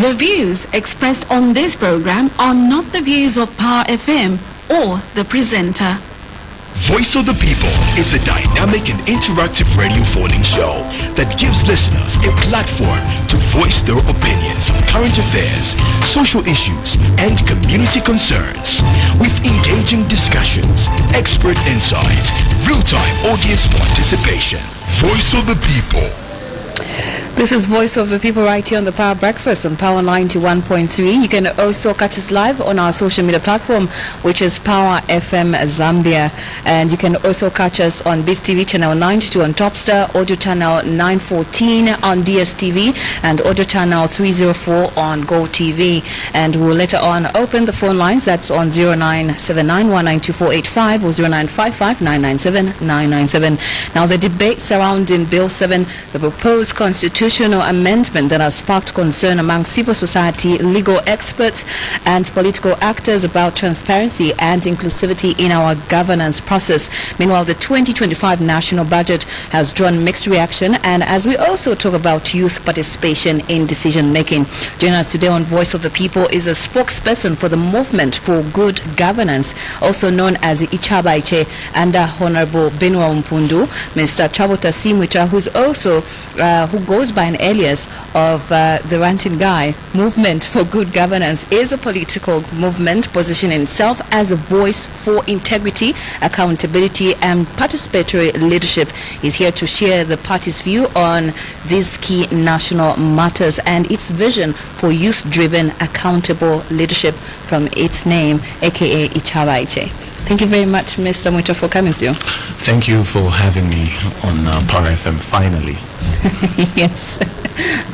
The views expressed on this program are not the views of Power FM or the presenter. Voice of the People is a dynamic and interactive radio phone-in show that gives listeners a platform to voice their opinions on current affairs, social issues, and community concerns. With engaging discussions, expert insights, real-time audience participation. Voice of the People. This is Voice of the People right here on the Power Breakfast on Power 91.3. You can also catch us live on our social media platform, which is Power FM Zambia. And you can also catch us on Dstv channel 92 on Topstar, audio channel 914 on Dstv, and audio channel 304 on Gotv. And we'll later on open the phone lines. That's on 0979192485 or 0955997997. Now, the debate surrounding Bill 7, the proposed constitutional amendment that has sparked concern among civil society, legal experts, and political actors about transparency and inclusivity in our governance process. Meanwhile, the 2025 national budget has drawn mixed reaction, and as we also talk about youth participation in decision making. Joining us today on Voice of the People is a spokesperson for the Movement for Good Governance, also known as Ichabache, and Honorable Benwa Mpundu, Mr. Chabota Mweetwa, who's also who goes by an alias of the ranting guy. Movement for Good Governance is a political movement positioning itself as a voice for integrity, accountability, and participatory leadership. He's here to share the party's view on these key national matters and its vision for youth-driven, accountable leadership from its name, aka Ichabache. Thank you very much, Mr. Mweetwa, for coming through. Thank you for having me on Power FM finally. Yes.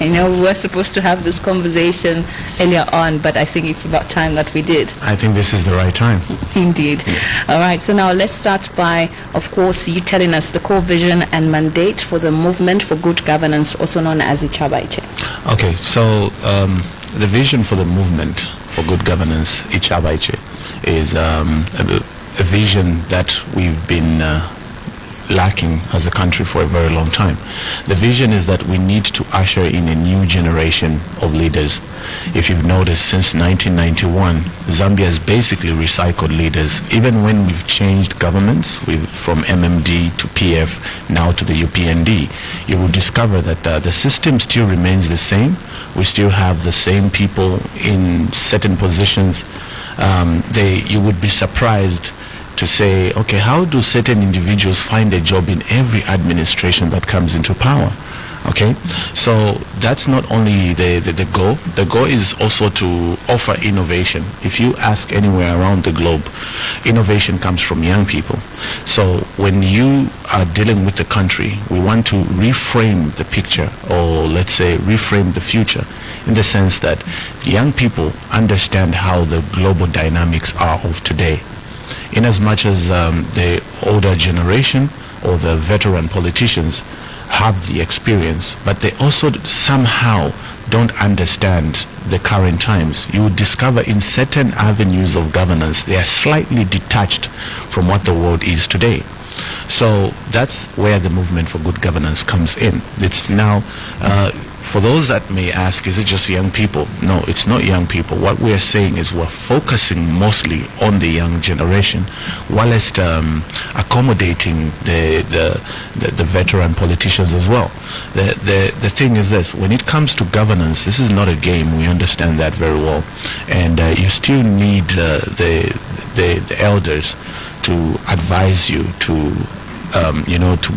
I know we were supposed to have this conversation earlier on, but I think it's about time that we did. I think this is the right time. Indeed. All right, so now let's start by, of course, you telling us the core vision and mandate for the Movement for Good Governance, also known as Ichabache. Okay, so the vision for the Movement for Good Governance, Ichabache, is a vision that we've been lacking as a country for a very long time. The vision is that we need to usher in a new generation of leaders. If you've noticed, since 1991, Zambia has basically recycled leaders. Even when we've changed governments, from MMD to PF, now to the UPND, you will discover that the system still remains the same. We still have the same people in certain positions. You would be surprised to say, okay, how do certain individuals find a job in every administration that comes into power? Okay, so that's not only the goal. The goal is also to offer innovation. If you ask anywhere around the globe, innovation comes from young people. So when you are dealing with the country, we want to reframe the picture, or let's say reframe the future, in the sense that young people understand how the global dynamics are of today. In as much as the older generation or the veteran politicians have the experience, but they also somehow don't understand the current times. You would discover in certain avenues of governance, they are slightly detached from what the world is today. So that's where the Movement for Good Governance comes in. It's now, for those that may ask, is it just young people? No, it's not young people. What we're saying is we're focusing mostly on the young generation, whilst accommodating the veteran politicians as well. The thing is this: when it comes to governance, this is not a game. We understand that very well, and you still need the elders to advise you, to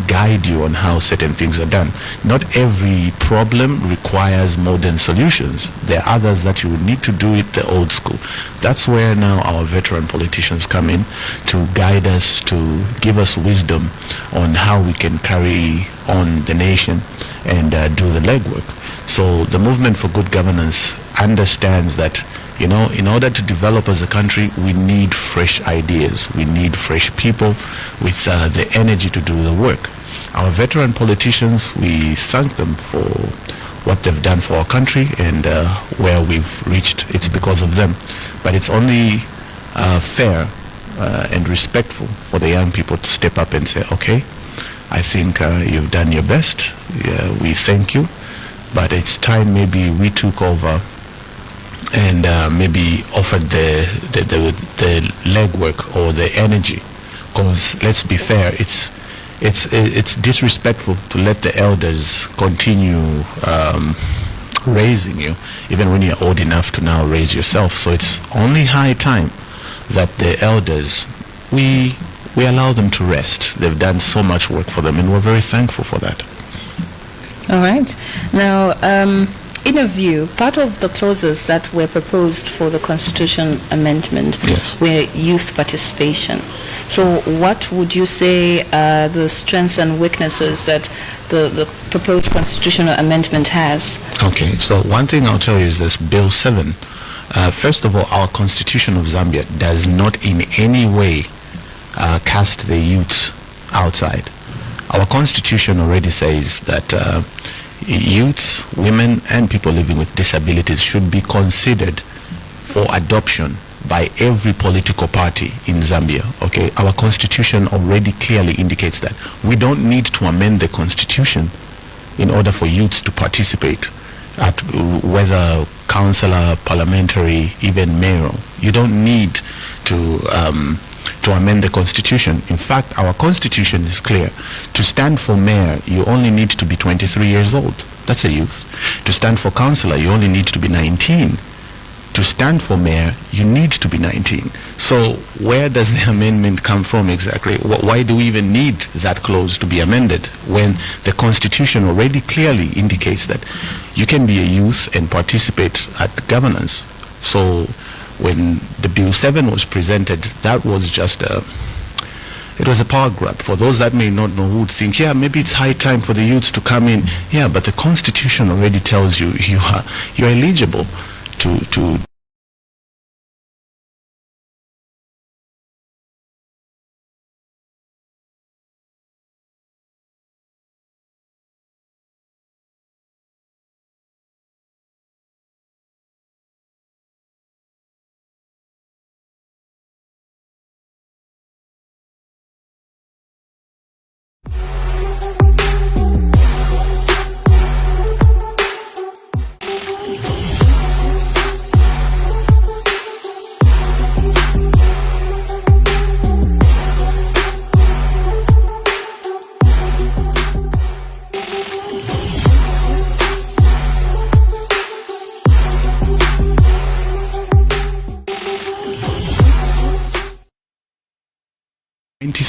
guide you on how certain things are done. Not every problem requires modern solutions. There are others that you would need to do it the old school. That's where now our veteran politicians come in to guide us, to give us wisdom on how we can carry on the nation and do the legwork. So the Movement for Good Governance understands that, in order to develop as a country, we need fresh ideas. We need fresh people with the energy to do the work. Our veteran politicians, we thank them for what they've done for our country, and where we've reached, it's because of them. But it's only fair and respectful for the young people to step up and say, okay, I think you've done your best. We thank you, but it's time maybe we took over and maybe offered the legwork or the energy. Because let's be fair, it's disrespectful to let the elders continue raising you, even when you're old enough to now raise yourself. So it's only high time that the elders, we allow them to rest. They've done so much work for them, and we're very thankful for that. All right. Now, in a view, part of the clauses that were proposed for the Constitution amendment were youth participation. So what would you say are the strengths and weaknesses that the proposed constitutional amendment has? Okay, so one thing I'll tell you is this Bill 7. First of all, our Constitution of Zambia does not in any way cast the youth outside. Our Constitution already says that youths, women, and people living with disabilities should be considered for adoption by every political party in Zambia. Okay, our Constitution already clearly indicates that. We don't need to amend the Constitution in order for youths to participate at whether councillor, parliamentary, even mayoral. You don't need to amend the Constitution. In fact, our Constitution is clear. To stand for mayor, you only need to be 23 years old. That's a youth. To stand for councillor, you only need to be 19. To stand for mayor, you need to be 19. So where does the amendment come from exactly? Why do we even need that clause to be amended when the Constitution already clearly indicates that you can be a youth and participate at governance? So when the Bill 7 was presented, that was just it was a power grab. For those that may not know, who would think, yeah, maybe it's high time for the youths to come in. Yeah, but the Constitution already tells you you're eligible to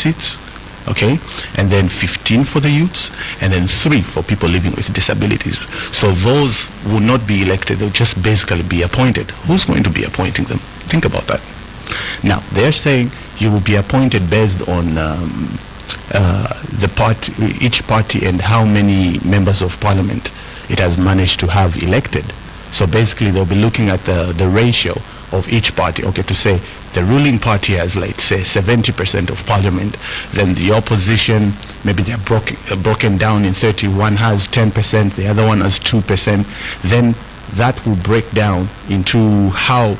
seats, okay, and then 15 for the youths, and then 3 for people living with disabilities. So those will not be elected, they'll just basically be appointed. Who's going to be appointing them? Think about that. Now, they're saying you will be appointed based on the party, each party, and how many members of parliament it has managed to have elected. So basically they'll be looking at the ratio of each party, okay, to say the ruling party has, like, say, 70% of parliament, then the opposition, maybe they're broken down in 30, one has 10%, the other one has 2%, then that will break down into how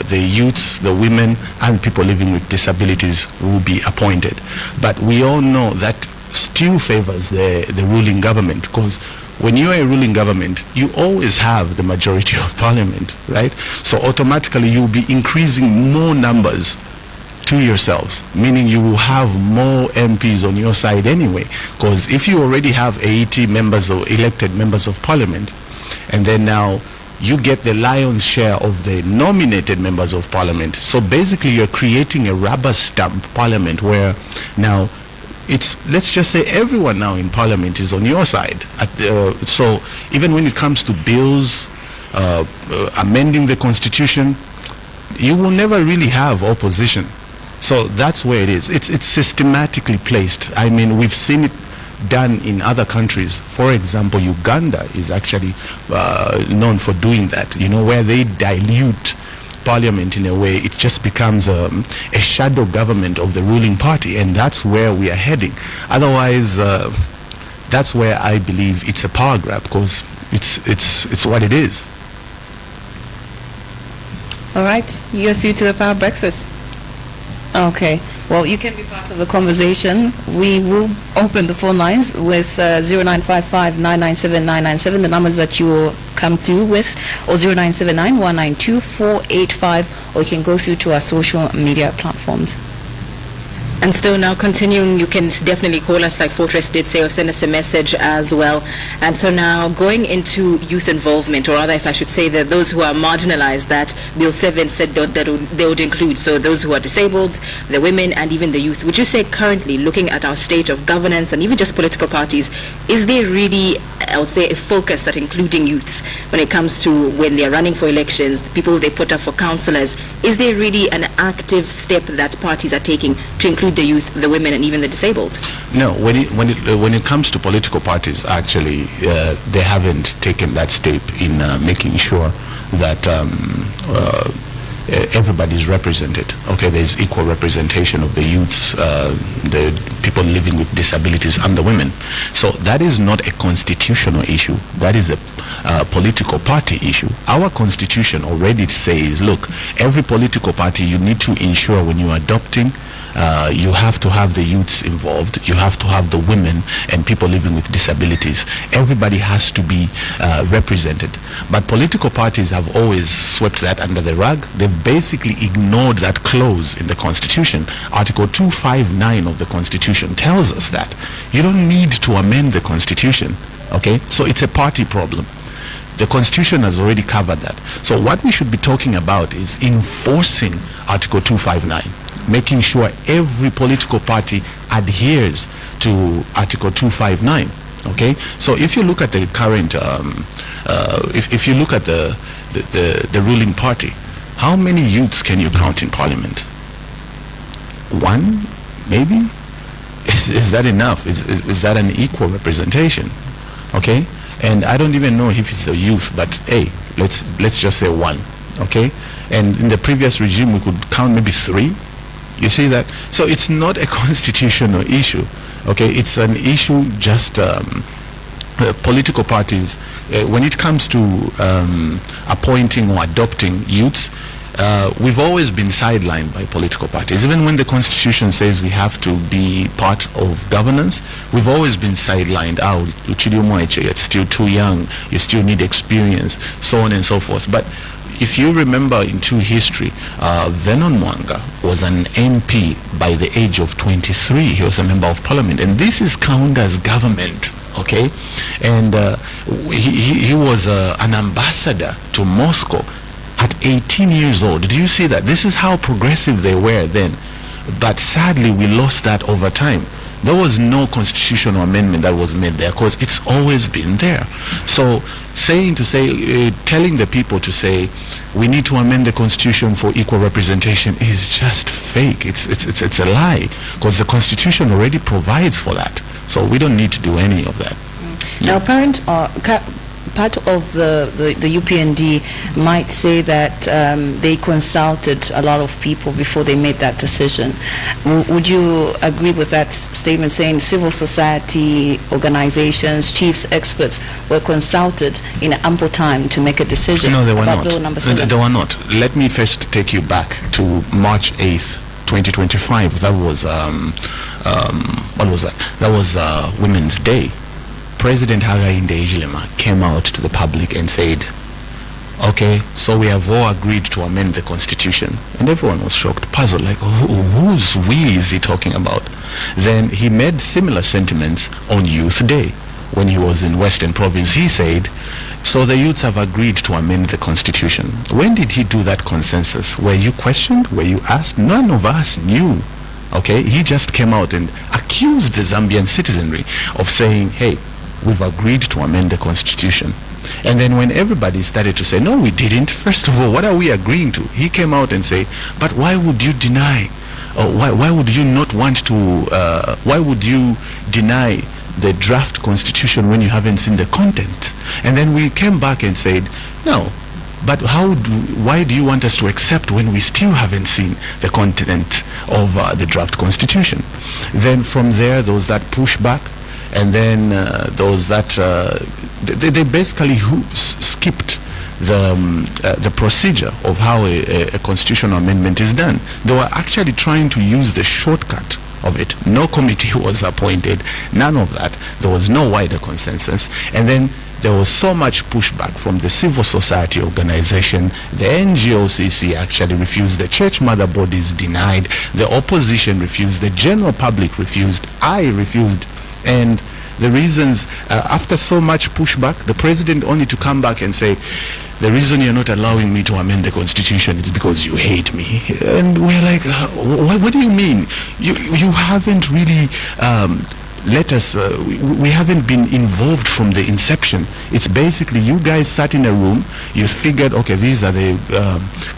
the youths, the women, and people living with disabilities will be appointed. But we all know that still favors the ruling government, because when you are a ruling government, you always have the majority of parliament, right? So automatically you will be increasing more numbers to yourselves, meaning you will have more MPs on your side anyway. Because if you already have 80 members or elected members of parliament, and then now you get the lion's share of the nominated members of parliament, so basically you're creating a rubber stamp parliament where now it's, let's just say, everyone now in parliament is on your side. So even when it comes to bills, amending the constitution, you will never really have opposition. So that's where it is. It's systematically placed. I mean, we've seen it done in other countries. For example, Uganda is actually known for doing that, you know, where they dilute parliament in a way. It just becomes a shadow government of the ruling party, and that's where we are heading. Otherwise, that's where I believe it's a power grab, because it's what it is. All right, you see to the Power Breakfast Okay. Well, you can be part of the conversation. We will open the phone lines with 0955-997-997, the numbers that you will come through with, or 0979-192-485, or you can go through to our social media platforms. And so now continuing, you can definitely call us like Fortrace did say, or send us a message as well. And so now going into youth involvement, or rather if I should say that those who are marginalized, that Bill 7 said that they would include, so those who are disabled, the women and even the youth. Would you say currently, looking at our state of governance and even just political parties, is there really, I would say, a focus at including youths when it comes to when they're running for elections, the people they put up for councillors? Is there really an active step that parties are taking to include the youth, the women, and even the disabled? No, when it comes to political parties, actually, they haven't taken that step in making sure that everybody is represented. Okay, there's equal representation of the youths, the people living with disabilities, and the women. So that is not a constitutional issue. That is a political party issue. Our constitution already says, look, every political party, you need to ensure when you are adopting, you have to have the youths involved, you have to have the women and people living with disabilities. Everybody has to be represented. But political parties have always swept that under the rug. They've basically ignored that clause in the Constitution. Article 259 of the Constitution tells us that. You don't need to amend the Constitution, okay? So it's a party problem. The Constitution has already covered that. So what we should be talking about is enforcing Article 259. Making sure every political party adheres to Article 259. Okay, so if you look at the current, if you look at the ruling party, how many youths can you count in Parliament? One, maybe. Is that enough? Is that an equal representation? Okay, and I don't even know if it's a youth, but hey, let's just say one. Okay, and in the previous regime we could count maybe 3. You see that? So it's not a constitutional issue, okay? It's an issue just political parties. When it comes to appointing or adopting youths, we've always been sidelined by political parties. Even when the Constitution says we have to be part of governance, we've always been sidelined. You're still too young, you still need experience, so on and so forth. But if you remember into history, Vernon Mwanga was an MP by the age of 23. He was a member of parliament. And this is Kaunda's government, okay? And he was an ambassador to Moscow at 18 years old. Do you see that? This is how progressive they were then. But sadly, we lost that over time. There was no constitutional amendment that was made there because it's always been there. So telling the people to say we need to amend the constitution for equal representation is just fake. It's a lie because the constitution already provides for that. So we don't need to do any of that. Now, part of the UPND might say that they consulted a lot of people before they made that decision. Would you agree with that statement, saying civil society organizations, chiefs, experts were consulted in ample time to make a decision? No, they were about not. Bill number 7? They were not. Let me first take you back to March 8th, 2025. That was, what was that? That was Women's Day. President Hakainde Hichilema came out to the public and said, okay, so we have all agreed to amend the constitution. And everyone was shocked, puzzled, like, whose we is he talking about? Then he made similar sentiments on Youth Day when he was in Western Province. He said, so the youths have agreed to amend the constitution. When did he do that consensus? Were you questioned? Were you asked? None of us knew. Okay, he just came out and accused the Zambian citizenry of saying, hey, we've agreed to amend the constitution. And then when everybody started to say, no, we didn't, first of all, what are we agreeing to? He came out and say, but why would you deny, or why would you not want to, why would you deny the draft constitution when you haven't seen the content? And then we came back and said, no, but why do you want us to accept when we still haven't seen the content of the draft constitution? Then from there was that pushback. And then those that they basically skipped the procedure of how a constitutional amendment is done. They were actually trying to use the shortcut of it. No committee was appointed, none of that. There was no wider consensus. And then there was so much pushback from the civil society organization. The NGOCC actually refused. The church mother bodies denied. The opposition refused. The general public refused. I refused. And the reasons, after so much pushback, the president only to come back and say, the reason you're not allowing me to amend the constitution is because you hate me. And we're like, what do you mean? You haven't really let us, we haven't been involved from the inception. It's basically you guys sat in a room, you figured, okay, these are the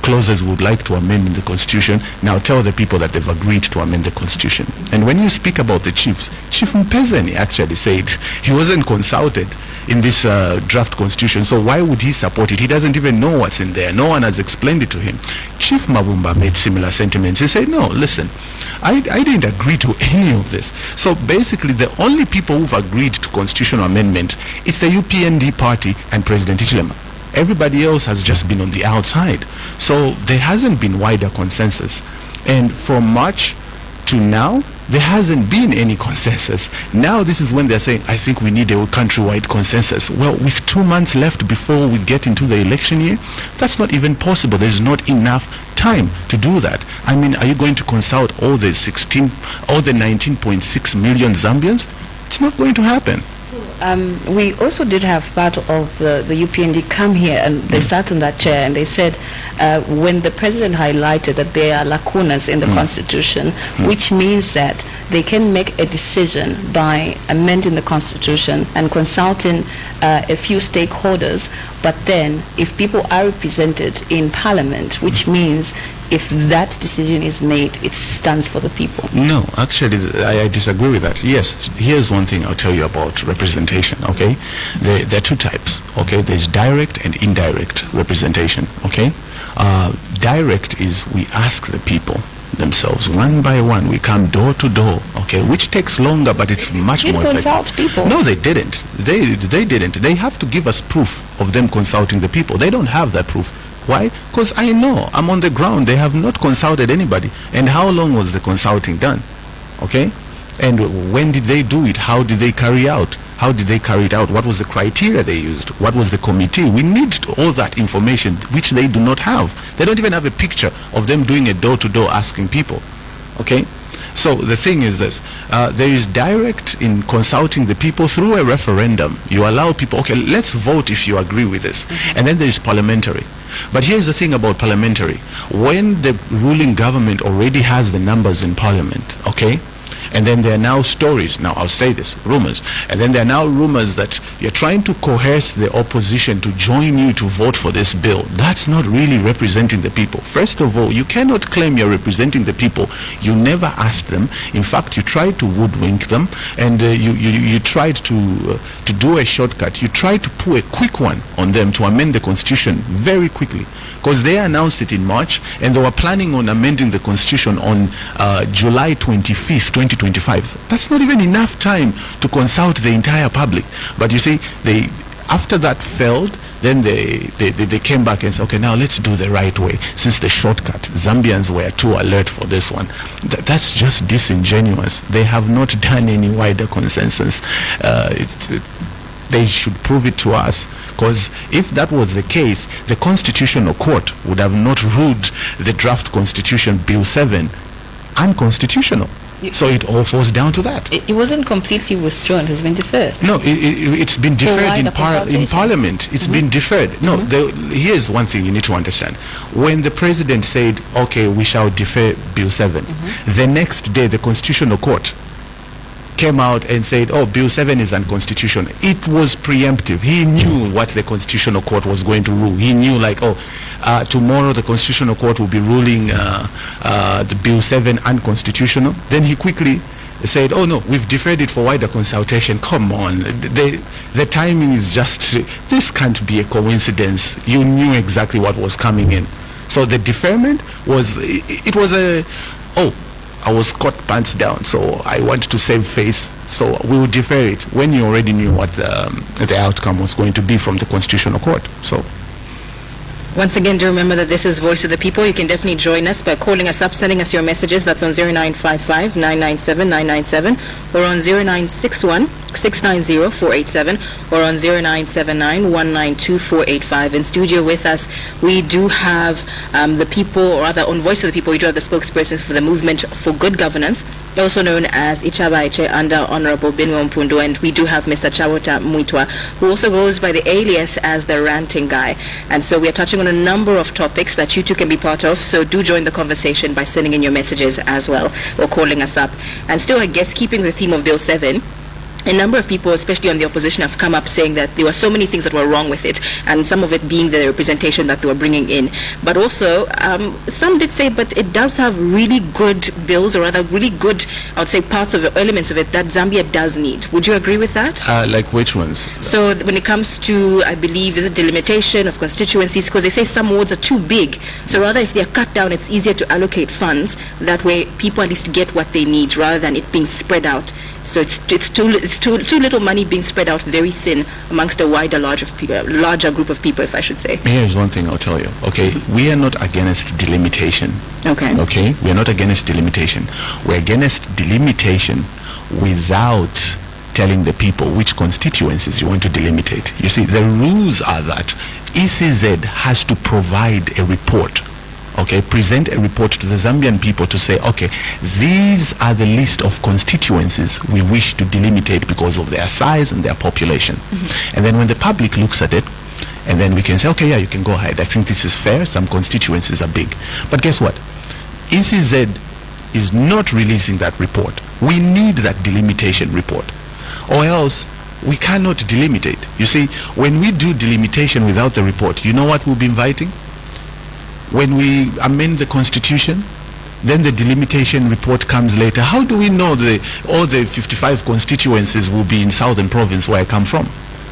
clauses we would like to amend in the constitution. Now tell the people that they've agreed to amend the constitution. And when you speak about the chiefs, Chief Mpezeni actually said he wasn't consulted in this draft constitution, so why would he support it? He doesn't even know what's in there. No one has explained it to him. Chief Mabumba made similar sentiments. He said, no, listen, I didn't agree to any of this. So basically, the only people who've agreed to constitutional amendment is the UPND party and President Hichilema. Everybody else has just been on the outside. So there hasn't been wider consensus. And from March to now, there hasn't been any consensus. Now this is when they're saying, I think we need a countrywide consensus. Well, with 2 months left before we get into the election year, that's not even possible. There's not enough time to do that. I mean, are you going to consult all the 19.6 million Zambians? It's not going to happen. We also did have part of the UPND come here, and they sat on that chair and they said when the president highlighted that there are lacunas in the constitution, which means that they can make a decision by amending the constitution and consulting a few stakeholders, but then if people are represented in parliament, which means if that decision is made, it stands for the people. No, actually, I disagree with that. Yes, here's one thing I'll tell you about representation, okay? There are two types, okay? There's direct and indirect representation, okay? Direct is we ask the people themselves one by one. We come door to door, okay, which takes longer, but it's much more effective. Consult people. No, they didn't. They didn't. They have to give us proof of them consulting the people. They don't have that proof. Why? Because I know, I'm on the ground. They have not consulted anybody. And how long was the consulting done? Okay? And when did they do it? How did they carry out? How did they carry it out? What was the criteria they used? What was the committee? We need all that information, which they do not have. They don't even have a picture of them doing a door-to-door asking people. Okay? So the thing is this, there is direct in consulting the people through a referendum. You allow people, okay, let's vote if you agree with this. And then there is parliamentary. But here's the thing about parliamentary. When the ruling government already has the numbers in parliament, okay, and then there are now stories, now I'll say this, rumors, and then there are now rumors that you're trying to coerce the opposition to join you to vote for this bill. That's not really representing the people. First of all, you cannot claim you're representing the people. You never asked them. In fact, you tried to woodwink them, and you tried to do a shortcut. You tried to pull a quick one on them to amend the constitution very quickly, because they announced it in March, and they were planning on amending the constitution on July 25th, 2025. That's not even enough time to consult the entire public. But you see, after that failed, then they came back and said, okay, now let's do the right way. Since the shortcut, Zambians were too alert for this one. That's just disingenuous. They have not done any wider consensus. They should prove it to us, because if that was the case, the Constitutional Court would have not ruled the draft Constitution Bill 7 unconstitutional. So it all falls down to that. It wasn't completely withdrawn. It has been deferred. No, it's been deferred in Parliament. It's been deferred. No, here's one thing you need to understand. When the President said, okay, we shall defer Bill 7, the next day the Constitutional Court came out and said, oh, Bill 7 is unconstitutional. It was preemptive. He knew what the Constitutional Court was going to rule. He knew, like, tomorrow the Constitutional Court will be ruling the Bill 7 unconstitutional. Then he quickly said, oh no, we've deferred it for wider consultation. Come on, the timing is just, this can't be a coincidence. You knew exactly what was coming in. So the deferment was, it was I was caught pants down, so I wanted to save face, so we would defer it when you already knew what the outcome was going to be from the Constitutional Court. So Once again, do remember that this is Voice of the People. You can definitely join us by calling us up, sending us your messages. That's on 0955 997 997 or on 0961 690 487 or on 0979 192 485. In studio with us, we do have the people, or rather on Voice of the People, we do have the spokesperson for the Movement for Good Governance, also known as Ichaba under Honorable Binwa Mpundu, and we do have Mr. Chabota Mweetwa, who also goes by the alias as the ranting guy. And so we are touching on a number of topics that you two can be part of, so do join the conversation by sending in your messages as well or calling us up. And still, I guess, keeping the theme of Bill 7, a number of people, especially on the opposition, have come up saying that there were so many things that were wrong with it, and some of it being the representation that they were bringing in. But also, some did say, but it does have really good bills, or rather really good, I would say, parts of it, elements of it that Zambia does need. Would you agree with that? Like which ones? So when it comes to, I believe, is it delimitation of constituencies? Because they say some wards are too big. So rather, if they are cut down, it's easier to allocate funds. That way, people at least get what they need, rather than it being spread out. So it's too little money being spread out very thin amongst a larger group of people, if I should say. Here's one thing I'll tell you. Okay, we are not against delimitation. Okay. Okay, we are not against delimitation. We're against delimitation without telling the people which constituencies you want to delimitate. You see, the rules are that ECZ has to provide a report. Okay, present a report to the Zambian people to say, okay, these are the list of constituencies we wish to delimitate because of their size and their population. And then when the public looks at it, and then we can say, okay, yeah, you can go ahead. I think this is fair. Some constituencies are big. But guess what? ECZ is not releasing that report. We need that delimitation report, or else we cannot delimitate. You see, when we do delimitation without the report, you know what we'll be inviting? When we amend the constitution, then the delimitation report comes later. How do we know all the 55 constituencies will be in Southern Province, where I come from?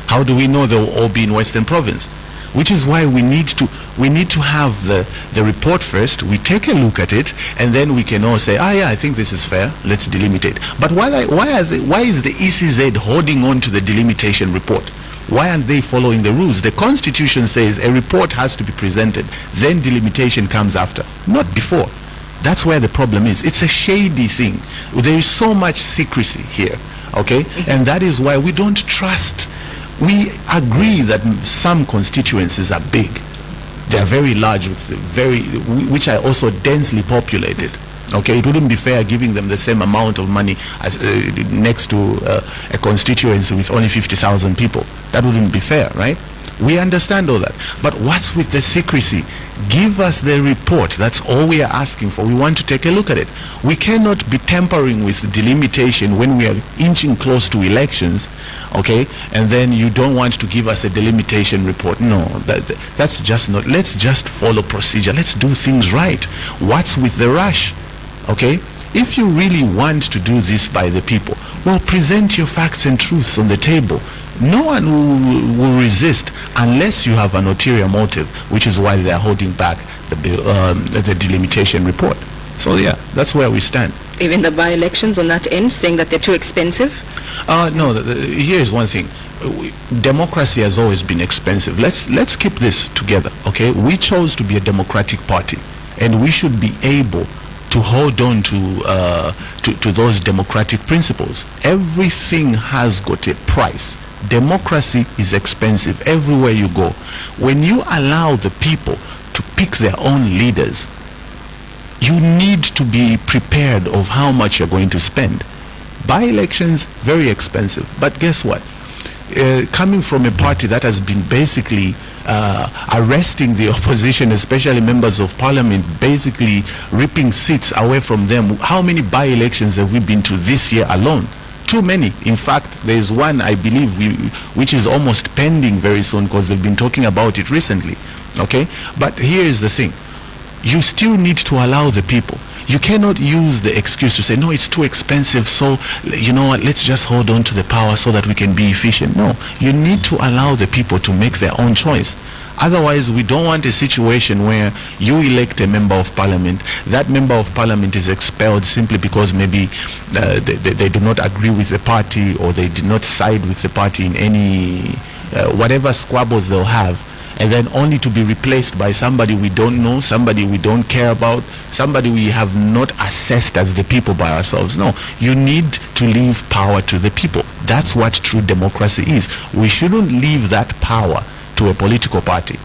How do we know they'll all be in Western Province? Which is why we need to have the report first. We take a look at it, and then we can all say, yeah, I think this is fair. Let's delimitate. But why is the ECZ holding on to the delimitation report? Why aren't they following the rules? The Constitution says a report has to be presented, then delimitation comes after, not before. That's where the problem is. It's a shady thing. There is so much secrecy here, okay? And that is why we don't trust. We agree that some constituencies are big. They are very large, which are also densely populated. Okay, it wouldn't be fair giving them the same amount of money as, next to a constituency with only 50,000 people. That wouldn't be fair, right? We understand all that. But what's with the secrecy? Give us the report. That's all we are asking for. We want to take a look at it. We cannot be tampering with delimitation when we are inching close to elections, okay? And then you don't want to give us a delimitation report. No, that's just not. Let's just follow procedure. Let's do things right. What's with the rush? Okay, if you really want to do this by the people, well, present your facts and truths on the table. No one will resist unless you have an ulterior motive, which is why they are holding back the delimitation report. So yeah, that's where we stand. Even the by-elections on that end, saying that they're too expensive? No, here's one thing. Democracy has always been expensive. Let's keep this together, okay? We chose to be a democratic party, and we should be able to hold on to those democratic principles. Everything has got a price. Democracy is expensive everywhere you go. When you allow the people to pick their own leaders, you need to be prepared of how much you're going to spend. By-elections, very expensive. But guess what? Coming from a party that has been basically arresting the opposition, especially members of parliament, basically ripping seats away from them. How many by-elections have we been to this year alone? Too many. In fact, there is one, I believe, which is almost pending very soon, because they've been talking about it recently. Okay? But here is the thing. You still need to allow the people. You cannot use the excuse to say, no, it's too expensive, so, you know what, let's just hold on to the power so that we can be efficient. No, you need to allow the people to make their own choice. Otherwise, we don't want a situation where you elect a member of parliament, that member of parliament is expelled simply because maybe they do not agree with the party, or they did not side with the party in any, whatever squabbles they'll have. and then only to be replaced by somebody we don't know, somebody we don't care about, somebody we have not assessed as the people by ourselves. No, you need to leave power to the people. That's what true democracy is. We shouldn't leave that power to a political party,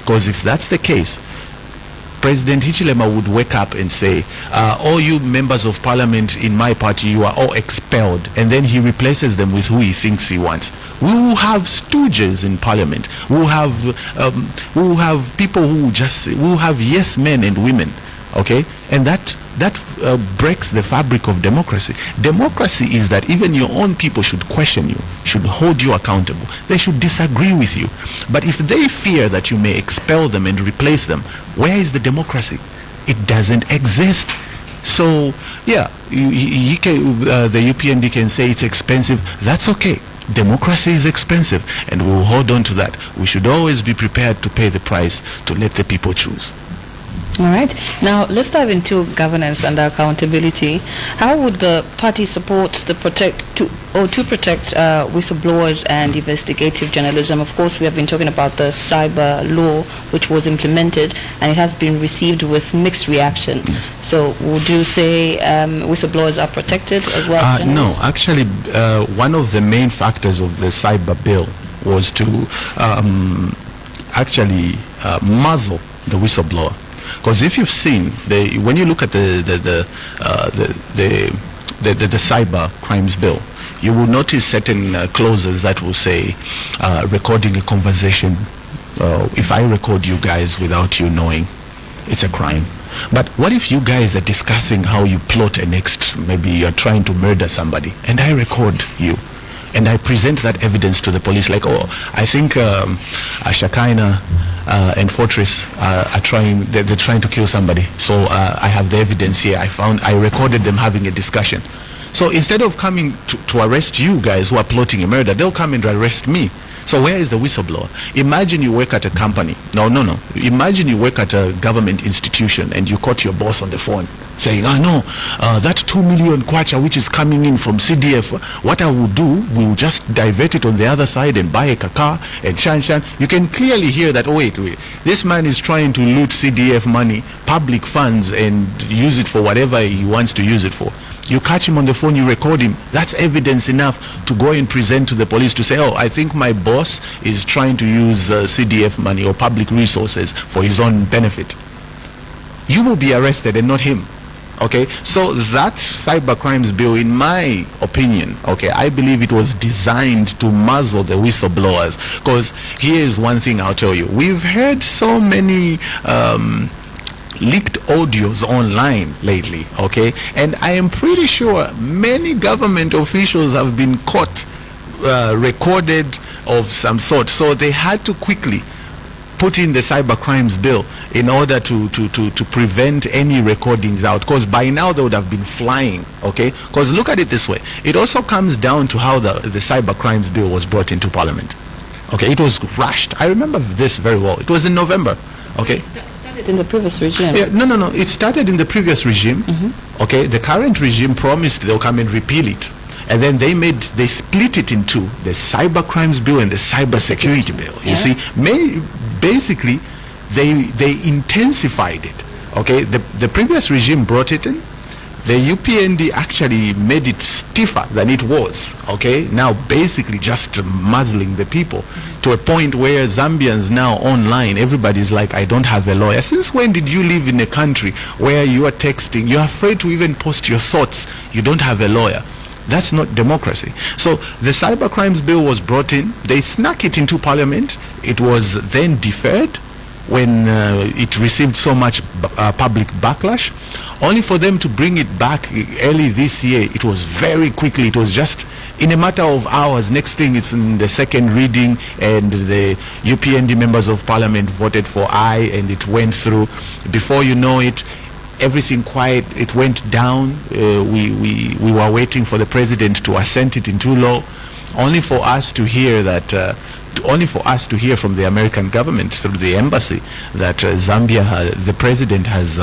because if that's the case, President Hichilema would wake up and say, all you members of parliament in my party, you are all expelled, and then he replaces them with who he thinks he wants. We will have stooges in parliament. We will have people who will have yes men and women, okay? And that breaks the fabric of democracy. Democracy is that even your own people should question you, should hold you accountable. They should disagree with you. But if they fear that you may expel them and replace them, where is the democracy? It doesn't exist. So, yeah, the UPND can say it's expensive. That's okay. Democracy is expensive, and we will hold on to that. We should always be prepared to pay the price to let the people choose. All right. Now, let's dive into governance and accountability. How would the party support to protect whistleblowers and investigative journalism? Of course, we have been talking about the cyber law, which was implemented, and it has been received with mixed reaction. Yes. So, would you say whistleblowers are protected as well as No, journalists? actually, one of the main factors of the cyber bill was to muzzle the whistleblower. Because if you've seen, when you look at the cyber crimes bill, you will notice certain clauses that will say recording a conversation. If I record you guys without you knowing, it's a crime. But what if you guys are discussing how you plot maybe you're trying to murder somebody, and I record you, and I present that evidence to the police, like, oh, I think Shekinah and Fortrace are they're trying to kill somebody. So I have the evidence here. I recorded them having a discussion. So instead of coming to arrest you guys who are plotting a murder, they'll come and arrest me. So where is the whistleblower? Imagine you work at a company. No. Imagine you work at a government institution and you caught your boss on the phone saying, that 2 million kwacha which is coming in from CDF, what I will do, we will just divert it on the other side and buy a car and shan. You can clearly hear that, wait, this man is trying to loot CDF money, public funds, and use it for whatever he wants to use it for. You catch him on the phone, you record him. That's evidence enough to go and present to the police to say, oh, I think my boss is trying to use CDF money or public resources for his own benefit. You will be arrested and not him. Okay, so that cyber crimes bill, in my opinion, okay, I believe it was designed to muzzle the whistleblowers. Because here's one thing I'll tell you. We've heard so many leaked audios online lately, okay, and I am pretty sure many government officials have been caught recorded of some sort, so they had to quickly put in the cyber crimes bill in order to prevent any recordings out, because by now they would have been flying, okay? Because look at it this way, it also comes down to how the cyber crimes bill was brought into parliament. Okay, it was rushed. I remember this very well. It was in November, okay? In the previous regime? Yeah, no. It started in the previous regime. Mm-hmm. Okay, the current regime promised they'll come and repeal it, and then they split it in two: the cyber crimes bill and the cyber security bill. You see, basically, they intensified it. Okay, the previous regime brought it in. The UPND actually made it stiffer than it was, okay? Now basically just muzzling the people to a point where Zambians now online, everybody's like, I don't have a lawyer. Since when did you live in a country where you are texting, you're afraid to even post your thoughts, you don't have a lawyer? That's not democracy. So the cyber crimes bill was brought in, they snuck it into parliament, it was then deferred when it received so much public backlash, only for them to bring it back early this year. It was very quickly, it was just in a matter of hours. Next thing, it's in the second reading, and the UPND members of parliament voted for aye, and it went through. Before you know it, everything quiet, it went down. We were waiting for the president to assent it into law, only for us to hear that only for us to hear from the American government through the embassy that Zambia, the president has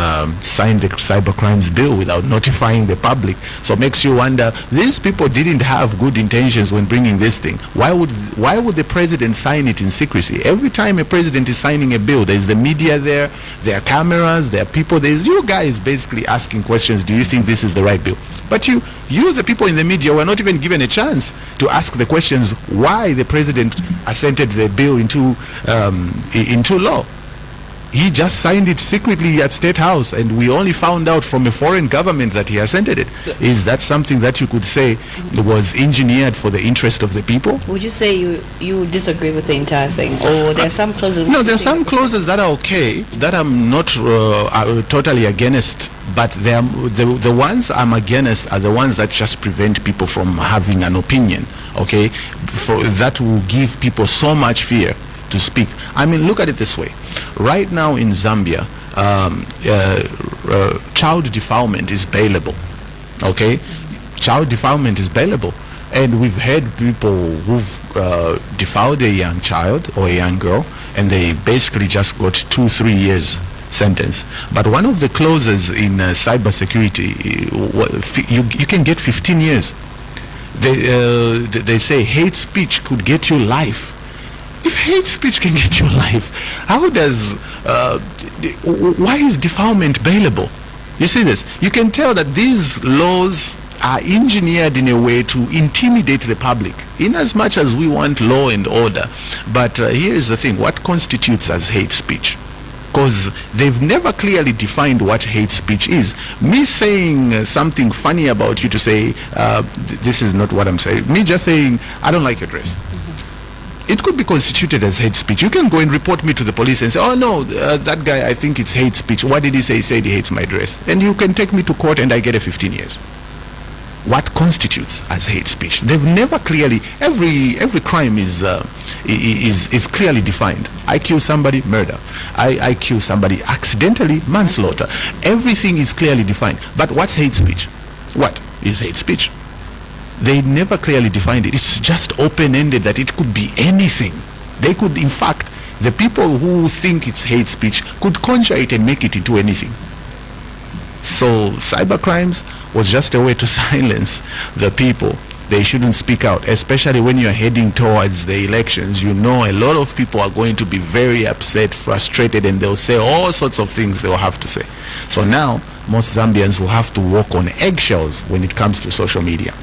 signed the cyber crimes bill without notifying the public. So it makes you wonder, these people didn't have good intentions when bringing this thing. Why would the president sign it in secrecy? Every time a president is signing a bill, there's the media there are cameras, there are people, there's you guys basically asking questions, do you think this is the right bill? But you the people in the media, were not even given a chance to ask the questions why the president assented the bill into law. He just signed it secretly at State House, and we only found out from a foreign government that he assented it. Is that something that you could say was engineered for the interest of the people? Would you say you disagree with the entire thing, or there are some clauses? No, there are some clauses that are okay, that I'm not totally against, but the ones I'm against are the ones that just prevent people from having an opinion, okay? That will give people so much fear to speak. I mean, look at it this way. Right now in Zambia, child defilement is bailable, okay? Child defilement is bailable. And we've had people who've defiled a young child or a young girl, and they basically just got 2-3 years sentence. But one of the clauses in cybersecurity, you can get 15 years. They say hate speech could get you life. If hate speech can get you life, how does why is defilement bailable? You see this? You can tell that these laws are engineered in a way to intimidate the public, in as much as we want law and order. But here is the thing: what constitutes as hate speech? Because they've never clearly defined what hate speech is. Me saying something funny about you to say, this is not what I'm saying. Me just saying, I don't like your dress. It could be constituted as hate speech. You can go and report me to the police and say, oh no, that guy, I think it's hate speech. What did he say? He said he hates my dress. And you can take me to court and I get a 15 years. What constitutes as hate speech? They've never clearly, every crime is clearly defined. I kill somebody, murder. I kill somebody accidentally, manslaughter. Everything is clearly defined. But what's hate speech? What is hate speech? They never clearly defined it. It's just open-ended, that it could be anything. They could, in fact, the people who think it's hate speech could conjure it and make it into anything. So cybercrimes was just a way to silence the people. They shouldn't speak out, especially when you're heading towards the elections. You know, a lot of people are going to be very upset, frustrated, and they'll say all sorts of things they'll have to say. So now, most Zambians will have to walk on eggshells when it comes to social media.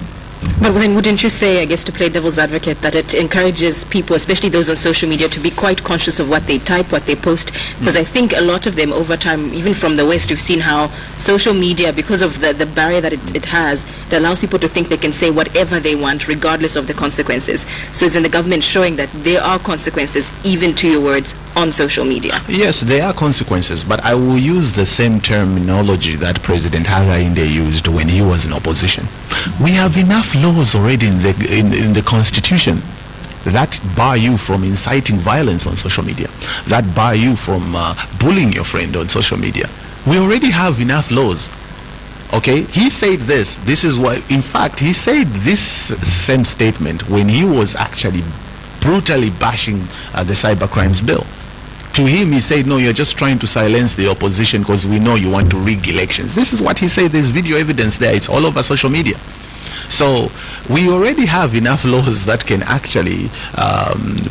But then wouldn't you say, I guess, to play devil's advocate, that it encourages people, especially those on social media, to be quite conscious of what they type, what they post? Because I think a lot of them over time, even from the West, we've seen how social media, because of the barrier that it has, it allows people to think they can say whatever they want regardless of the consequences. So is in the government showing that there are consequences even to your words on social media? Yes, there are consequences, but I will use the same terminology that President Hakainde used when he was in opposition. We have enough laws already in the Constitution that bar you from inciting violence on social media, that bar you from bullying your friend on social media. We already have enough laws. Okay, he said this is why, in fact, he said this same statement when he was actually brutally bashing the cybercrimes bill. To him, he said, no, you're just trying to silence the opposition because we know you want to rig elections. This is what he said. There's video evidence there. It's all over social media. So we already have enough laws that can actually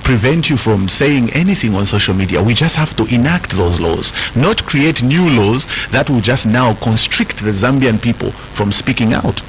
prevent you from saying anything on social media. We just have to enact those laws, not create new laws that will just now constrict the Zambian people from speaking out.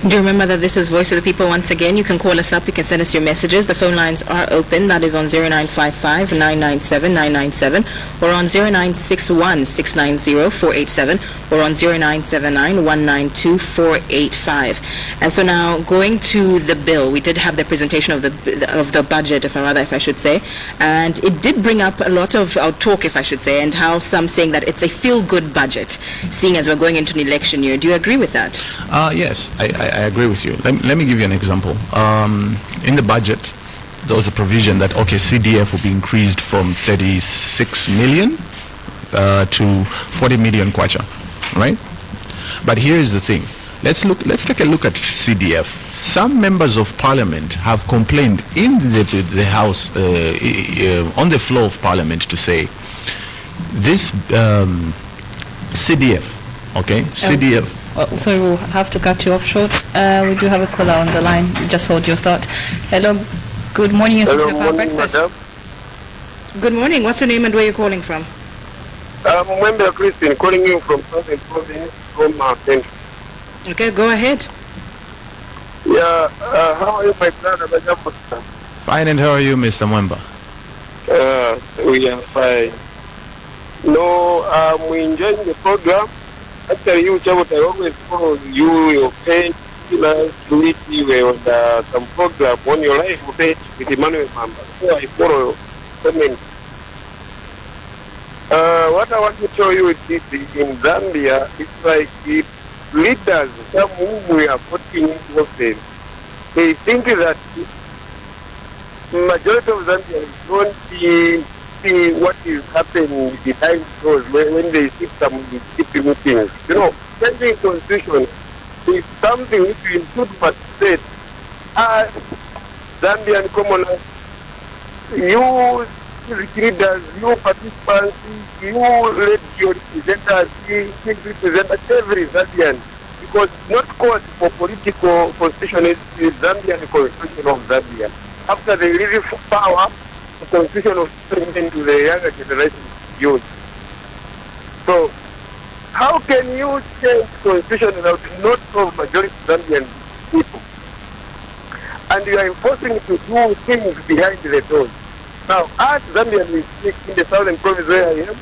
Do you remember that this is Voice of the People once again? You can call us up, you can send us your messages. The phone lines are open. That is on 0955-997-997 or on 0961-690-487 or on 0979-192-485. And so now going to the bill, we did have the presentation of the budget, if I should say, and it did bring up a lot of talk, if I should say, and how some saying that it's a feel-good budget, seeing as we're going into an election year. Do you agree with that? Yes, I agree with you. Let me give you an example. In the budget, there was a provision that, okay, CDF will be increased from 36 million to 40 million kwacha, right? But here is the thing. Let's take a look at CDF. some members of parliament have complained in the House, on the floor of parliament, to say this CDF, okay, CDF. Sorry, we'll have to cut you off short. We do have a caller on the line. Just hold your thought. Hello, good morning. Hello, morning, madam. Good morning. What's your name and where you're calling from? I'm Mwembe Christian, calling you from Southern Province, from Central. Okay, go ahead. Yeah, how are you, my brother? Fine, and how are you, Mr. Mwemba? We are fine. No, we're enjoying the program. Actually, you, Chabota, I always follow you, your page. Last week, you were on some program on your live page with Emmanuel Mamba. So I follow your comments. What I want to show you is this: in Zambia, it's like if leaders, some whom we are putting into office, they think that majority of Zambians don't see what is happening behind doors when they see some GP meetings. You know, changing constitution is something which we should participate as Zambian commoners. You leaders, you participants, you radio representatives, represent every Zambian, because it's not called for political constitution, it's the Zambian constitution of Zambia. After they really power, the constitution of Zambia to the younger generation youth. So, how can you change constitution without not of majority Zambian people? And you are enforcing to do things behind the doors. Now, as Zambian, we speak in the southern province where I am,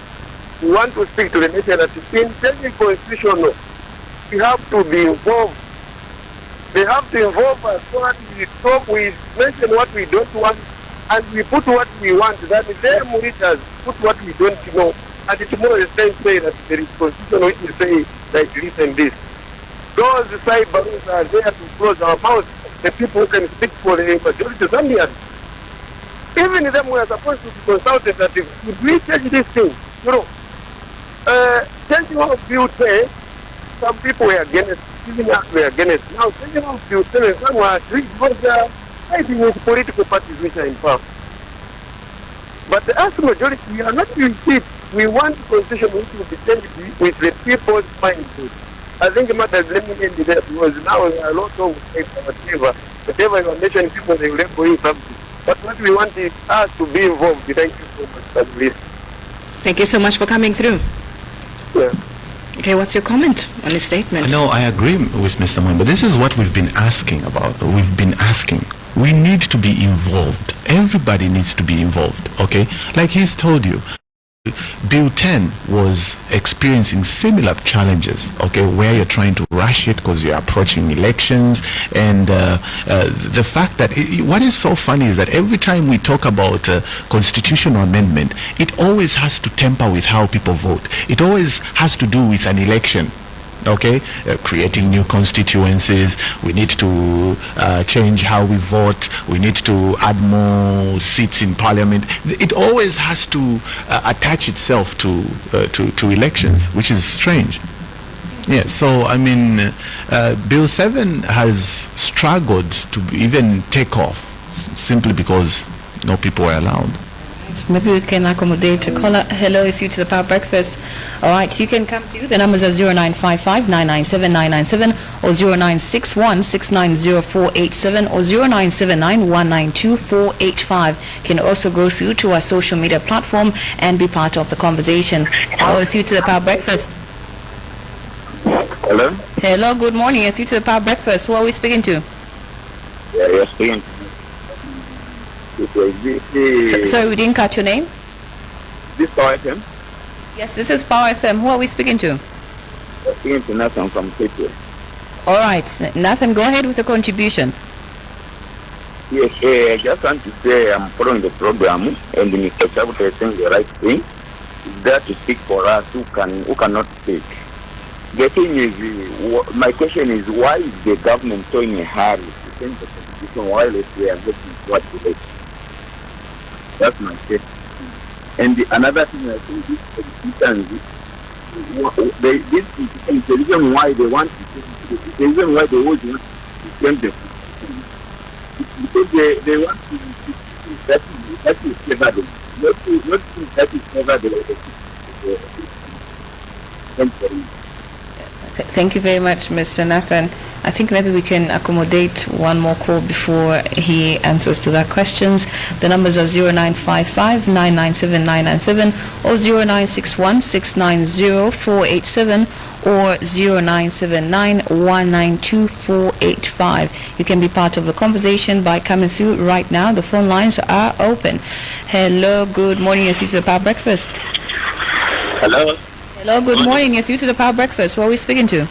we want to speak to the nation that in changing constitution, we have to be involved. They have to involve us so that we talk, we mention what we don't want, and we put what we want. That is, their monitors put what we don't know. And tomorrow is say that there is constitution which will say like this and this. Those side barons are there to close our mouths. The people who can speak for the majority of Zambians. Even them we are supposed to be consulted that if we change this thing, you know, changing of Bill 10, some people were against, even us were against. Now, changing of Bill 7, some were agreed because they are fighting with political parties which are in power. But as a majority, we are not in it. We want the constitution which will be changed with the people's mindset. I think matters, let me end there, because now there are a lot of whatever you mention people, they will for you something. But what we want is us to be involved. Thank you so much for this. Thank you so much for coming through. Yeah. Okay, what's your comment on his statement? No, I agree with Mr. Mwemba. This is what we've been asking about. We've been asking. We need to be involved. Everybody needs to be involved, okay? Like he's told you, Bill 10 was experiencing similar challenges, okay, where you're trying to rush it because you're approaching elections, and the fact that what is so funny is that every time we talk about constitutional amendment, it always has to temper with how people vote. It always has to do with an election. Okay, creating new constituencies, we need to change how we vote, we need to add more seats in parliament. It always has to attach itself to elections, which is strange. Yeah, so I mean, Bill 7 has struggled to even take off simply because no people were allowed. Maybe we can accommodate a caller. Hello, it's you to the Power Breakfast. All right, you can come through. The numbers are 0955 997 997 or 0961 690487 or 0979 192 485. Can also go through to our social media platform and be part of the conversation. Hello, it's you to the Power Breakfast. Hello? Hello, good morning. It's you to the Power Breakfast. Who are we speaking to? Yeah, you're speaking. Sorry, we didn't catch your name? This Power FM? Yes, this is Power FM. Who are we speaking to? I'm speaking to Nathan from Tokyo. All right, Nathan, go ahead with the contribution. Yes, I just want to say I'm following the program, and Mr. Chabota is saying the right thing. It's there to speak for us who cannot speak. The thing is, my question is, why is the government so in a hurry to change the constitution while we are getting what we like? That's my question. And another thing, I think this politicians, this is the reason why they want to change, the reason why they always want to change the constitution. because they want to that is never them. Not that is never the Thank you very much, Mr. Nathan. I think maybe we can accommodate one more call before he answers to that questions. The numbers are 0955 997 997 or 0961 690 487 or 0979 192 485. You can be part of the conversation by coming through right now. The phone lines are open. Hello, good morning. Yes, you to the Power Breakfast. Hello. Hello, good morning. Yes, you to the Power Breakfast. Who are we speaking to?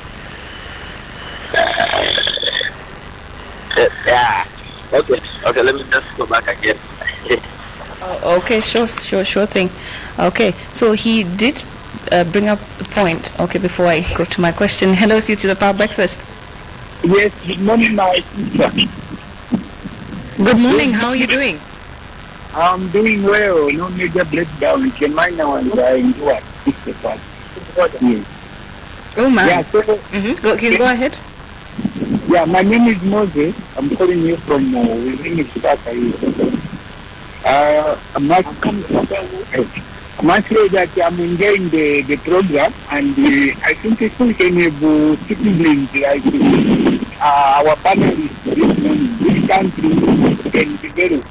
Yeah. Okay, let me just go back again. Okay, sure thing. Okay, so he did bring up a point. Okay, before I go to my question. Hello, you to the Power Breakfast. Yes, good morning, my sister. Good morning. How are you doing? I'm doing well. No major breakdown. You can mind now and I enjoy it. Yes. Oh, man. Yeah, so, Go ahead. yeah, my name is Moses. I'm calling you from within Sakala. I'm actually that I'm enjoying the program, and I think it's still can have citizens like our panelists this country can develop.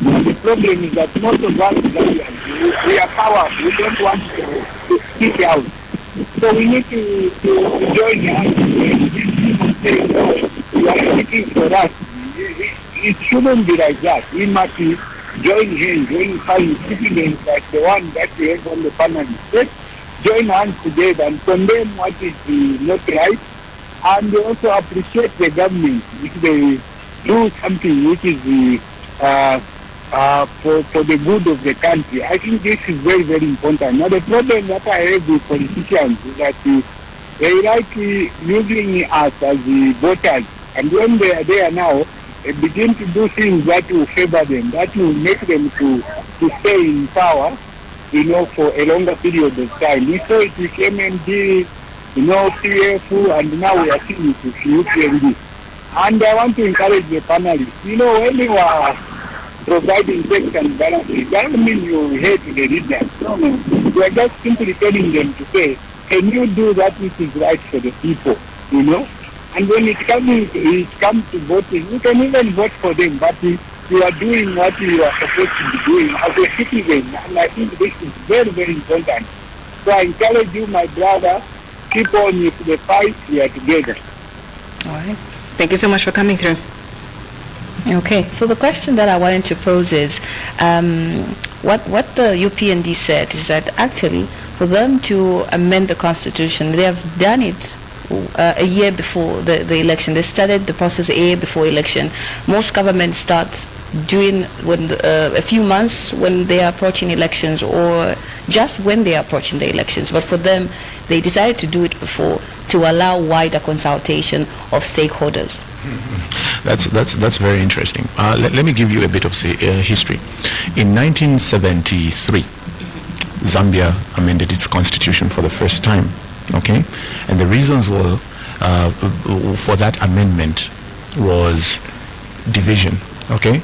The problem is that most of us we are powerful. We don't want to speak out. So we need to join hands and say, no, you are speaking for us. It shouldn't be like that. We must join hands, join hands, citizens like the one that we have on the panel. Let's join hands together and condemn what is not right, and also appreciate the government if they do something which is for the good of the country. I think this is very, very important. Now the problem that I have with politicians is that they like using us as the voters, and when they are there now, they begin to do things that will favor them, that will make them to stay in power, for a longer period of time. We saw it with MMD, PF, and now we are seeing it with UPND. And I want to encourage the panelists, when you are providing checks and balances, that doesn't mean you hate the leaders. No. You are just simply telling them to say, can you do that which is right for the people, And when it comes to voting, you can even vote for them, but you are doing what you are supposed to be doing as a citizen. And I think this is very, very important. So I encourage you, my brother, keep on with the fight. We are together. All right. Thank you so much for coming through. Okay, so the question that I wanted to pose is, what the UPND said is that actually for them to amend the constitution, they have done it a year before the election. They started the process a year before election. Most governments start doing a few months when they are approaching elections, or just when they are approaching the elections. But for them, they decided to do it before to allow wider consultation of stakeholders. That's very interesting. Let me give you a bit of history. In 1973, Zambia amended its constitution for the first time. Okay, and the reasons were for that amendment was division. Okay,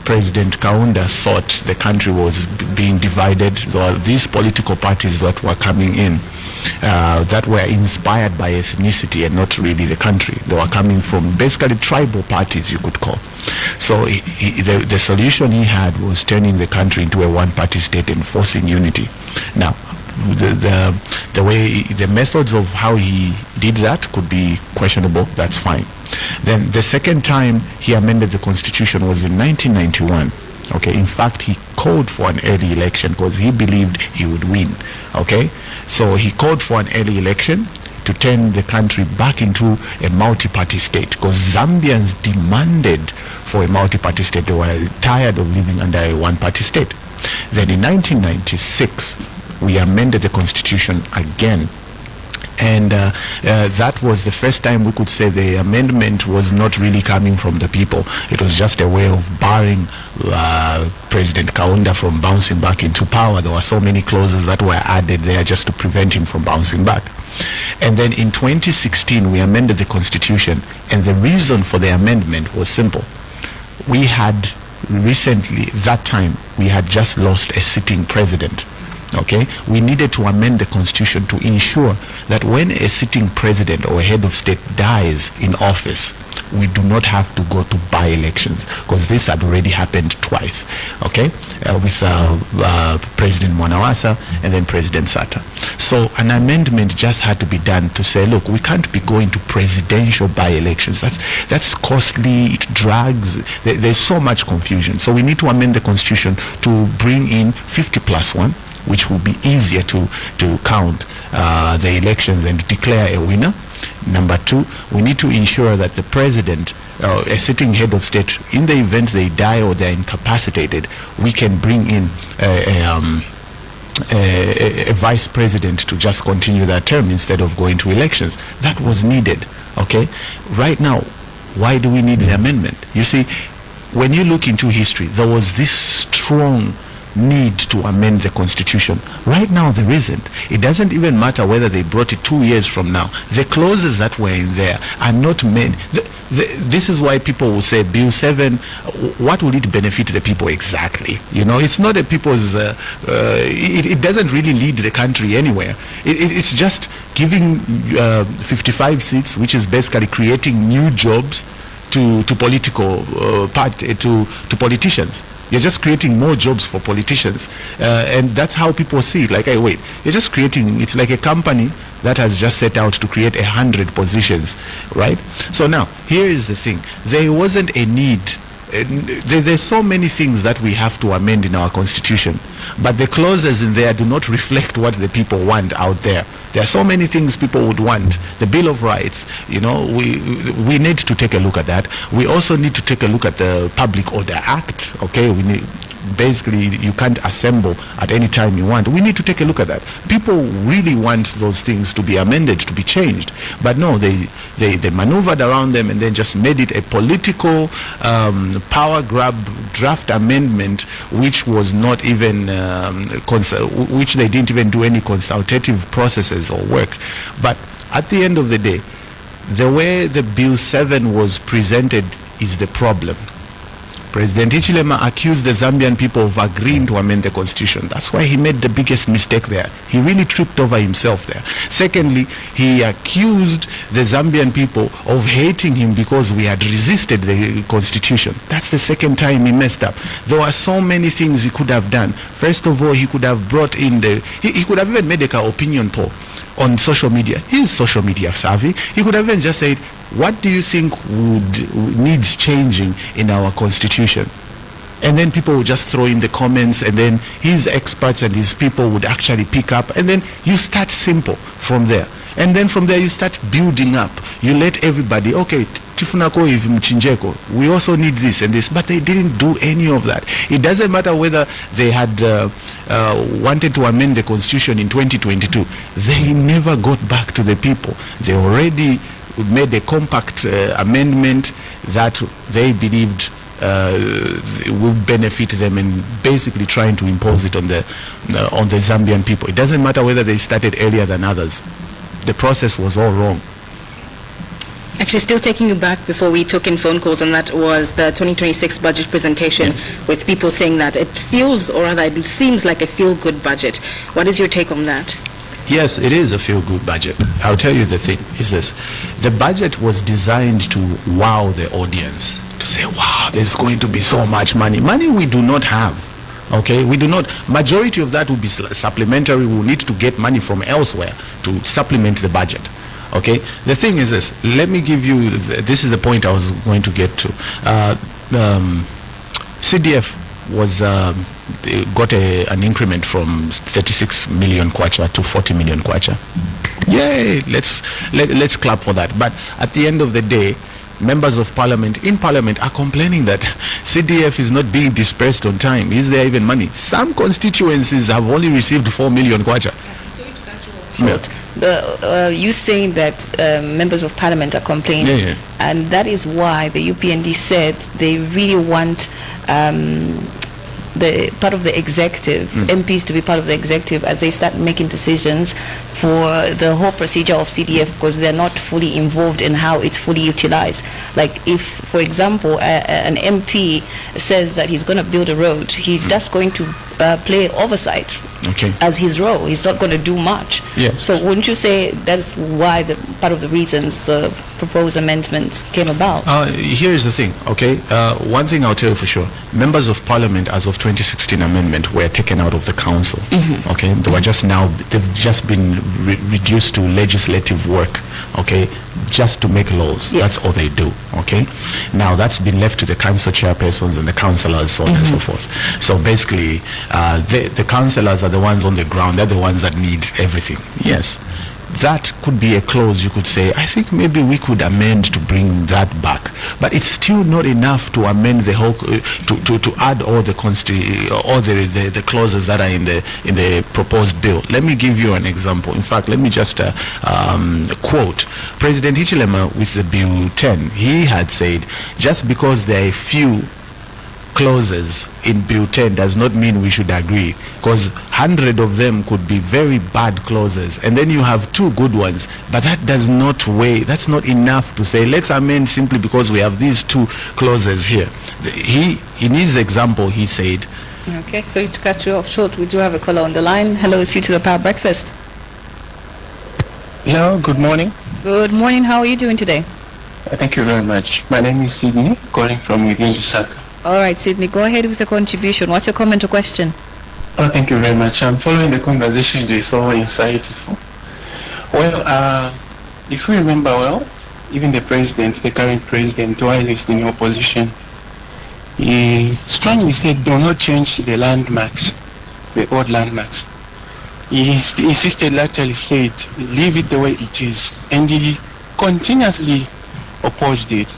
President Kaunda thought the country was being divided. There were these political parties that were coming in that were inspired by ethnicity and not really the country. They were coming from basically tribal parties, you could call. So the solution he had was turning the country into a one-party state and forcing unity. Now, the way, the methods of how he did that could be questionable. That's fine. Then the second time he amended the constitution was in 1991. Okay, in fact, he called for an early election because he believed he would win. Okay, so he called for an early election to turn the country back into a multi-party state, because Zambians demanded for a multi-party state. They were tired of living under a one-party state. Then in 1996, we amended the constitution again. And that was the first time we could say the amendment was not really coming from the people. It was just a way of barring President Kaunda from bouncing back into power. There were so many clauses that were added there just to prevent him from bouncing back. And then in 2016, we amended the constitution. And the reason for the amendment was simple. we had recently, that time, we had just lost a sitting president. Okay, we needed to amend the constitution to ensure that when a sitting president or a head of state dies in office, we do not have to go to by-elections, because this had already happened twice, okay, with President Mwanawasa and then President Sata. So an amendment just had to be done to say, look, we can't be going to presidential by-elections. That's costly, it drags, there's so much confusion. So we need to amend the constitution to bring in 50+1, which will be easier to count the elections and declare a winner. Number two, we need to ensure that the president, a sitting head of state, in the event they die or they're incapacitated, we can bring in a vice president to just continue that term instead of going to elections. That was needed, okay? Right now, why do we need the amendment? You see, when you look into history, there was this strong need to amend the constitution. Right now there isn't. It doesn't even matter whether they brought it 2 years from now. The clauses that were in there are not meant. This is why people will say Bill 7, what will it benefit the people exactly? You know, it's not a people's, it doesn't really lead the country anywhere. It's just giving 55 seats, which is basically creating new jobs to political to politicians. You're just creating more jobs for politicians, and that's how people see it. Like, hey, wait, you're just creating. It's like a company that has just set out to create 100 positions, right? So now, here is the thing: there wasn't a need. There's so many things that we have to amend in our constitution, but the clauses in there do not reflect what the people want out there. There are so many things people would want. The Bill of Rights, you know, we need to take a look at that. We also need to take a look at the Public Order Act, okay? We need, basically, you can't assemble at any time you want. We need to take a look at that. People really want those things to be amended, to be changed. But no, they maneuvered around them and then just made it a political power grab draft amendment, which was not even, which they didn't even do any consultative processes or work. But at the end of the day, the way the Bill 7 was presented is the problem. President Hichilema accused the Zambian people of agreeing to amend the constitution. That's why he made the biggest mistake there. He really tripped over himself there. Secondly, he accused the Zambian people of hating him because we had resisted the constitution. That's the second time he messed up. There were so many things he could have done. First of all, he could have brought in he could have even made an opinion poll on social media. He's social media savvy. He could have even just said, what do you think needs changing in our constitution? And then people would just throw in the comments, and then his experts and his people would actually pick up, and then you start simple from there. And then from there you start building up. You let everybody, okay, tifunako hivi mchinjeko, we also need this and this, but they didn't do any of that. It doesn't matter whether they had wanted to amend the constitution in 2022. They never got back to the people. They already made a compact amendment that they believed would benefit them, and basically trying to impose it on the Zambian people. It doesn't matter whether they started earlier than others. The process was all wrong. Actually, still taking you back before we took in phone calls, and that was the 2026 budget presentation, yes, with people saying that it feels, or rather it seems like a feel-good budget. What is your take on that? Yes, it is a feel-good budget. I'll tell you the thing is this. The budget was designed to wow the audience, to say, wow, there's going to be so much money. Money we do not have. Okay, we do not. Majority of that will be supplementary. We will need to get money from elsewhere to supplement the budget. Okay, the thing is this. Let me give you, this is the point I was going to get to. CDF was got an increment from 36 million kwacha to 40 million kwacha. Yay, let's clap for that. But at the end of the day, members of parliament in parliament are complaining that CDF is not being dispersed on time. Is there even money? Some constituencies have only received 4 million kwacha. You saying that members of parliament are complaining, and that is why the UPND said they really want the part of the executive, MPs to be part of the executive as they start making decisions for the whole procedure of CDF, because they're not fully involved in how it's fully utilized. Like if, for example, an MP says that he's going to build a road, he's just going to play oversight as his role. He's not going to do much. Yes. So wouldn't you say that's why part of the reasons the proposed amendment came about? Here is the thing, okay? One thing I'll tell you for sure. Members of Parliament as of 2016 amendment were taken out of the council, okay? They were just now, they've just been reduced to legislative work, okay? Just to make laws. Yes. That's all they do, okay? Now that's been left to the council chairpersons and the councillors, so on and so forth. So basically, the councillors are the ones on the ground. They're the ones that need everything. Yes. That could be a clause you could say, I think maybe we could amend to bring that back. But it's still not enough to amend the whole, to add all the the clauses that are in the proposed bill. Let me give you an example. In fact, let me just quote President Hichilema with the Bill 10. He had said, just because there are a few clauses in Bill 10 does not mean we should agree, because 100 of them could be very bad clauses, and then you have 2 good ones, but that does not weigh, that's not enough to say let's amend simply because we have these 2 clauses here. In his example, he said, okay, so to cut you off short, we do have a caller on the line. Hello, it's you to the Power Breakfast. Hello, good morning. Good morning, how are you doing today? Thank you very much. My name is Sydney, calling from within Lusaka. All right, Sydney, go ahead with the contribution. What's your comment or question? Oh, thank you very much. I'm following the conversation. It is so insightful. Well, if we remember well, even the current president, while he's in opposition, he strongly said, do not change the landmarks, the old landmarks. He insisted, actually said, leave it the way it is. And he continuously opposed it.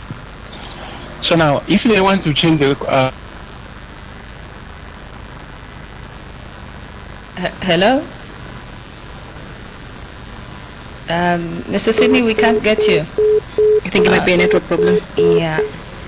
So now, if they want to change the... Hello? Mr. Sydney, we can't get you. I think it might be a network problem. Yeah.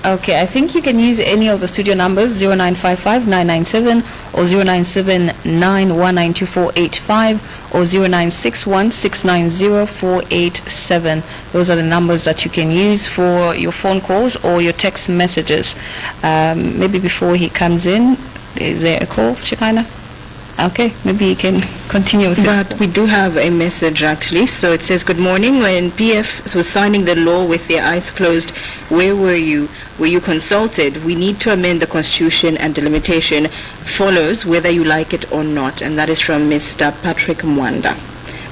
Okay, I think you can use any of the studio numbers, 0955 997 or 0979192485 or 0961 690 487. Those are the numbers that you can use for your phone calls or your text messages. Maybe before he comes in, is there a call, Shekinah? Okay, maybe you can continue with But this. we do have a message actually. So it says, good morning. When PF was signing the law with their eyes closed, where were you? Were you consulted? We need to amend the constitution and delimitation follows whether you like it or not. And that is from Mr. Patrick Mwanda.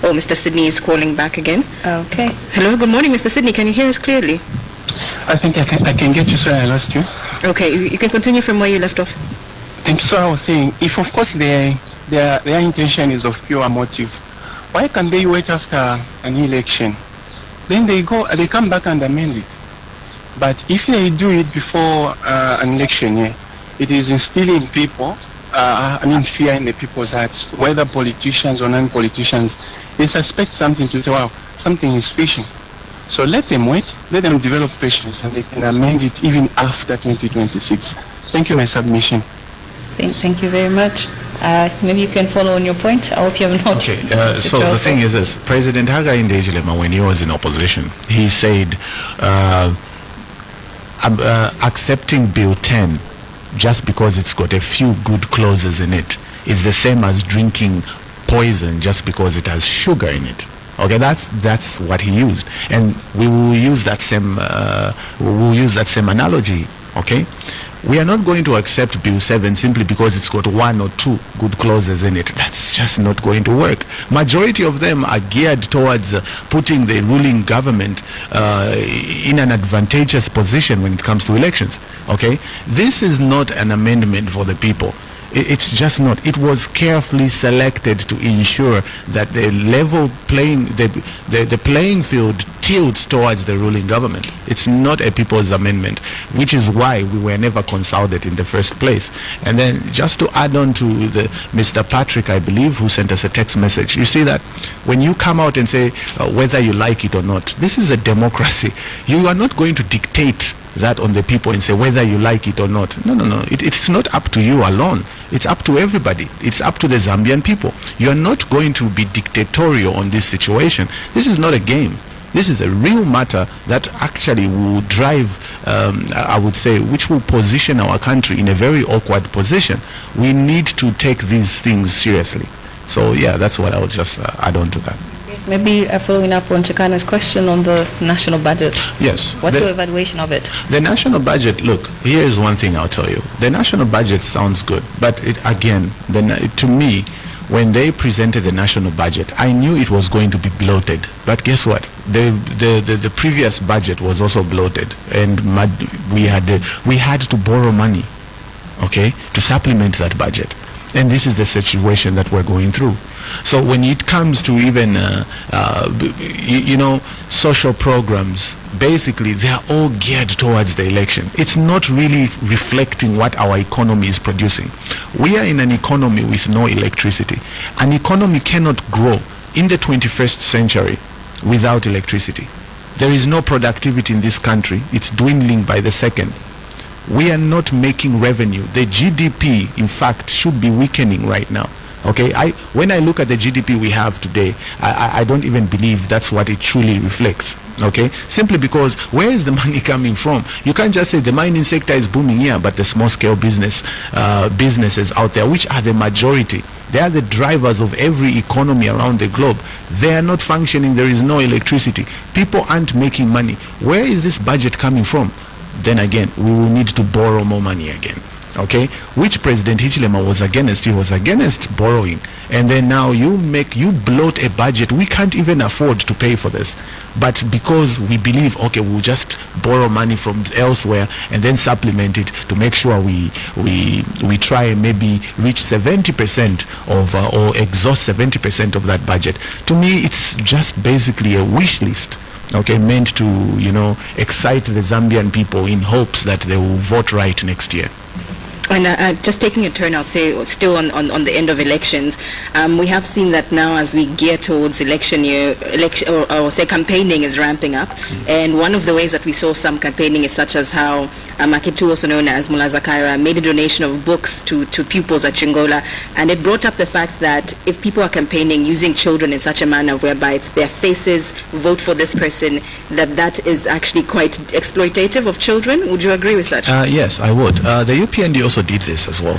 Oh, Mr. Sydney is calling back again. Okay. Hello, good morning, Mr. Sydney. Can you hear us clearly? I think I can get you, so I lost you. Okay, you can continue from where you left off. Thank you. So I was saying, if of course their intention is of pure motive, why can't they wait after an election? Then they come back and amend it. But if they do it before an election, it is instilling people, fear in the people's hearts, whether politicians or non-politicians. They suspect something to say, wow, something is fishy. So let them wait, let them develop patience, and they can amend it even after 2026. Thank you, my submission. Thank you very much. Maybe you can follow on your point. I hope you have not. okay, so the thing is this, President Hakainde Hichilema, when he was in opposition, he said accepting Bill 10 just because it's got a few good clauses in it is the same as drinking poison just because it has sugar in it. Okay, that's what he used, and we will use that same analogy. Okay, we are not going to accept Bill 7 simply because it's got 1 or 2 good clauses in it. That's just not going to work. Majority of them are geared towards putting the ruling government in an advantageous position when it comes to elections. Okay, this is not an amendment for the people. It's just not. It was carefully selected to ensure that the level playing, the playing field tilts towards the ruling government. It's not a people's amendment, which is why we were never consulted in the first place. And then just to add on to Mr. Patrick, I believe, who sent us a text message, you see that when you come out and say whether you like it or not, this is a democracy. You are not going to dictate that on the people and say whether you like it or not. No. It's not up to you alone. It's up to everybody. It's up to the Zambian people. You are not going to be dictatorial on this situation. This is not a game. This is a real matter that actually will drive, I would say, which will position our country in a very awkward position. We need to take these things seriously. So yeah, that's what I would just add on to that. Maybe following up on Shekinah's question on the national budget. Yes. What's your evaluation of it? The national budget, look, here is one thing I'll tell you. The national budget sounds good, but to me, when they presented the national budget, I knew it was going to be bloated. But guess what? The previous budget was also bloated, and we had to borrow money, okay, to supplement that budget. And this is the situation that we're going through. So when it comes to even, social programs, basically they are all geared towards the election. It's not really reflecting what our economy is producing. We are in an economy with no electricity. An economy cannot grow in the 21st century without electricity. There is no productivity in this country. It's dwindling by the second. We are not making revenue. The GDP, in fact, should be weakening right now. Okay, when I look at the GDP we have today, I don't even believe that's what it truly reflects. Okay, simply because where is the money coming from? You can't just say the mining sector is booming here, but the small-scale businesses out there, which are the majority, they are the drivers of every economy around the globe. They are not functioning. There is no electricity. People aren't making money. Where is this budget coming from? Then again, we will need to borrow more money again. Okay, which President Hichilema was against. He was against borrowing, and then now you bloat a budget. We can't even afford to pay for this, but because we believe, okay, we'll just borrow money from elsewhere and then supplement it to make sure we try and maybe reach 70% of or exhaust 70% of that budget. To me, it's just basically a wish list. Okay, meant to excite the Zambian people in hopes that they will vote right next year. And just taking a turn, I'd say, still on the end of elections, we have seen that now as we gear towards election year, or say campaigning is ramping up. And one of the ways that we saw some campaigning is such as how Macky, also known as Mulaza Kaira, made a donation of books to pupils at Chingola. And it brought up the fact that if people are campaigning using children in such a manner whereby it's their faces, vote for this person, that is actually quite exploitative of children. Would you agree with that? Yes, I would. The UPND also did this as well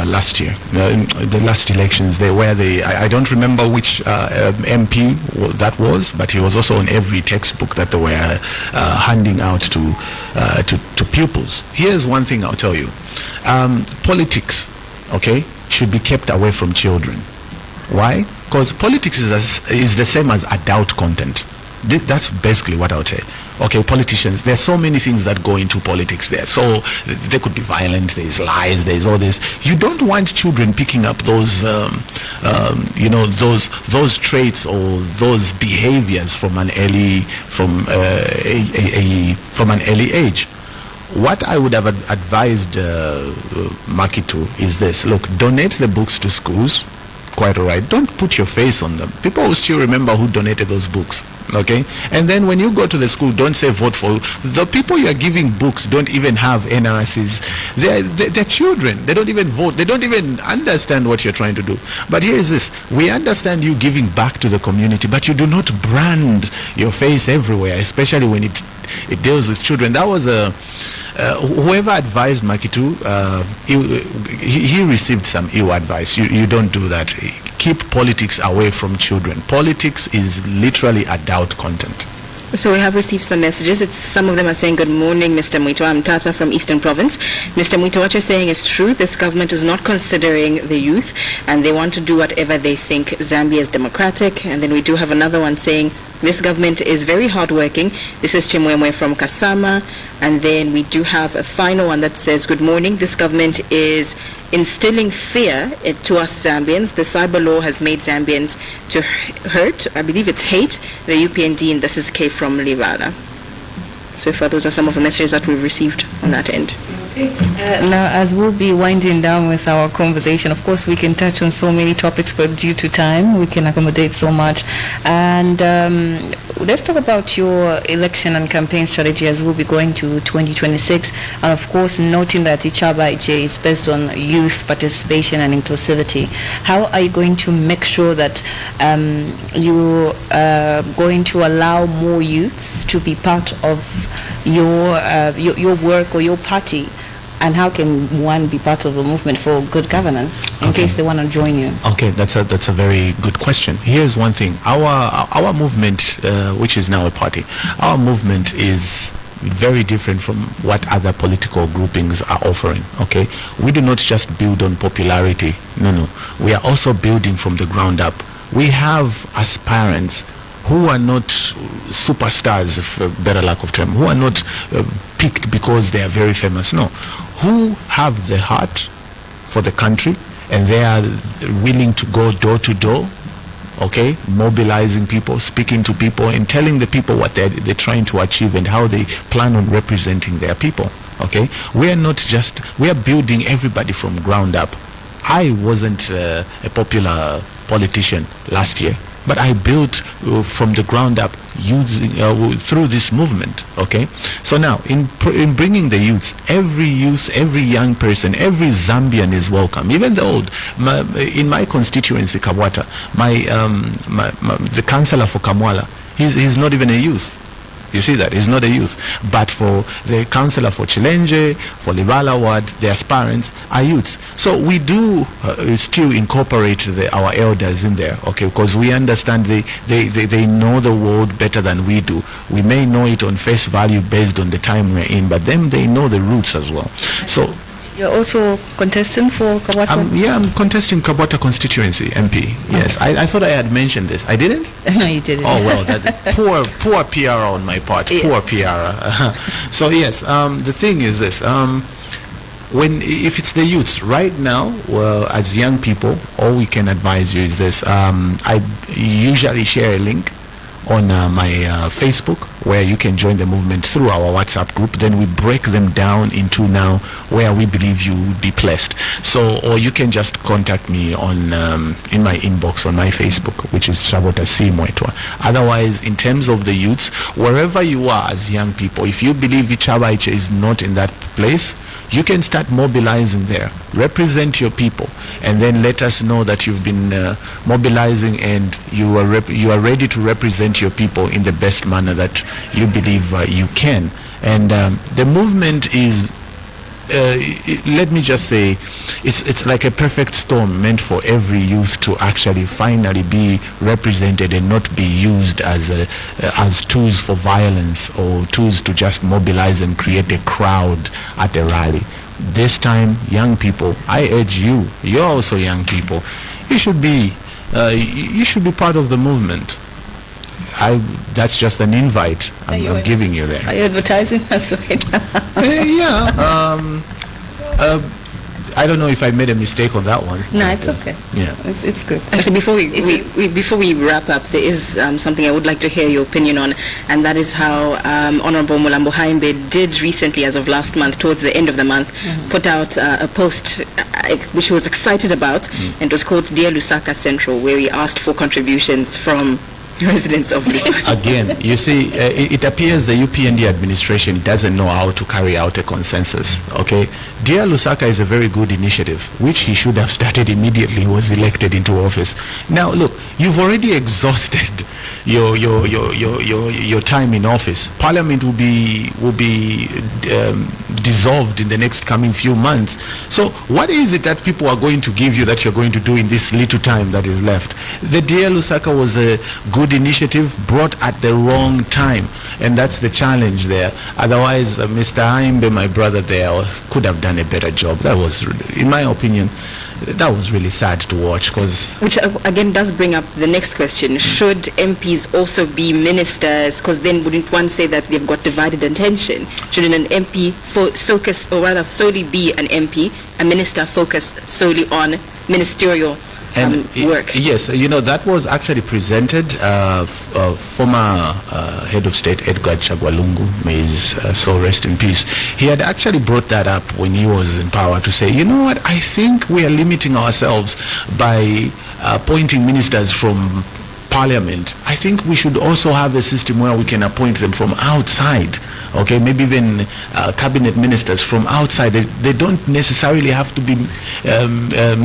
last year. In the last elections, I don't remember which MP that was, but he was also on every textbook that they were handing out to pupils. Here's one thing I'll tell you. Politics, okay, should be kept away from children. Why? Because politics is the same as adult content. That's basically what I would say. Okay, politicians, there's so many things that go into politics there. So there could be violence, there's lies, there's all this. You don't want children picking up those, those traits or those behaviors from an early age. What I would have advised Macky to is this: look, donate the books to schools. Quite all right. Don't put your face on them. People will still remember who donated those books. Okay? And then when you go to the school, don't say vote for the people you are giving books. Don't even have NRCs. They're children. They don't even vote. They don't even understand what you're trying to do. But here is this: we understand you giving back to the community, but you do not brand your face everywhere, especially when it deals with children. That was whoever advised Macky he received some ill advice. You don't do that. Keep politics away from children. Politics is literally adult content. So we have received some messages. Some of them are saying, good morning, Mr. Mweetwa. I'm Tata from Eastern Province. Mr. Mweetwa, what you're saying is true. This government is not considering the youth, and they want to do whatever they think Zambia is democratic. And then we do have another one saying, this government is very hardworking. This is Chimwemwe from Kasama. And then we do have a final one that says, good morning. This government is instilling fear to us Zambians. The cyber law has made Zambians to hurt, I believe it's hate, the UPND, and this is K from Livala. So far, those are some of the messages that we've received on that end. Now, as we'll be winding down with our conversation, of course, we can touch on so many topics, but due to time, we can accommodate so much. And let's talk about your election and campaign strategy as we'll be going to 2026. And of course, noting that Ichaba Ije is based on youth participation and inclusivity. How are you going to make sure that you are going to allow more youths to be part of your work or your party? And how can one be part of a movement for good governance in case they want to join you? Okay, that's a very good question. Here's one thing: our movement, which is now a party, our movement is very different from what other political groupings are offering. Okay, we do not just build on popularity. No, we are also building from the ground up. We have aspirants who are not superstars, for better lack of term, who are not picked because they are very famous. No, who have the heart for the country, and they are willing to go door to door, okay, mobilizing people, speaking to people, and telling the people what they're trying to achieve and how they plan on representing their people. Okay, we are building everybody from ground up. I wasn't a popular politician last year, but I built from the ground up using through this movement. Okay, so now in bringing the youths, every young person, every Zambian is welcome, even the old. In my constituency, Chabota, the councillor for Kamwala, he's not even a youth. You see that? He's not a youth. But for the councillor for Chilenje, for Livala Ward, the aspirants are youths. So we do still incorporate our elders in there, okay, because we understand they know the world better than we do. We may know it on face value based on the time we're in, but them, they know the roots as well. So you're also contesting for Chabota? I'm contesting Chabota constituency MP. Yes, I thought I had mentioned this. I didn't? No, you didn't. Oh well, that's poor PR on my part. Yeah. Poor PR. So yes, the thing is this: if it's the youths right now, as young people, all we can advise you is this: I usually share a link on my Facebook, where you can join the movement through our WhatsApp group. Then we break them down into now where we believe you would be placed. So, or you can just contact me on in my inbox on my Facebook, which is Chabota Mweetwa. Otherwise, in terms of the youths, wherever you are as young people, if you believe Ichaba Ije is not in that place, you can start mobilizing there. Represent your people, and then let us know that you've been mobilizing and you are ready to represent your people in the best manner that you believe you can. And the movement is, let me just say, it's like a perfect storm meant for every youth to actually finally be represented and not be used as tools for violence or tools to just mobilize and create a crowd at a rally. This time, young people, I urge you're also young people, you should be part of the movement. That's just an invite I'm giving you there. Are you advertising us right now? I don't know if I made a mistake on that one. No, it's okay. Yeah, it's good. Actually, before we wrap up, there is something I would like to hear your opinion on, and that is how Honorable Mulambo Haimbe did recently, as of last month, towards the end of the month, put out a post which he was excited about, and it was called Dear Lusaka Central, where he asked for contributions from residents of Lusaka. Again, you see, it appears the UPND administration doesn't know how to carry out a consensus. Okay, Dear Lusaka is a very good initiative, which he should have started immediately he was elected into office. Now, look, you've already exhausted your time in office. Parliament will be dissolved in the next coming few months. So, what is it that people are going to give you that you're going to do in this little time that is left? The Dear Lusaka was a good initiative brought at the wrong time, and that's the challenge there. Otherwise, Mr. Haimbe, my brother there, could have done a better job. That was, in my opinion, that was really sad to watch. Which again does bring up the next question: should MPs also be ministers? Because then wouldn't one say that they've got divided attention? Shouldn't an MP focus, or rather solely be an MP, a minister focus solely on ministerial work? Yes, that was actually presented. Former head of state Edgar Chagwalungu, may his soul rest in peace, he had actually brought that up when he was in power, to say, you know what, I think we are limiting ourselves by appointing ministers from parliament, I think we should also have a system where we can appoint them from outside. Okay, maybe even cabinet ministers from outside. They don't necessarily have to be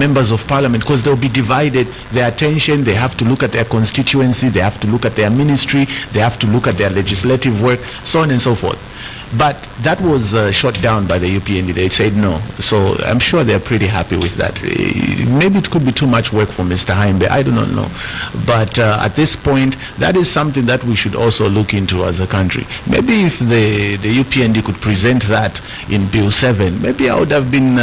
members of parliament, because they'll be divided. Their attention, they have to look at their constituency, they have to look at their ministry, they have to look at their legislative work, so on and so forth. But that was shot down by the UPND. They said no. So I'm sure they're pretty happy with that. Maybe it could be too much work for Mr. Haimbe. I do not know. But at this point, that is something that we should also look into as a country. Maybe if the UPND could present that in Bill 7, maybe I would have been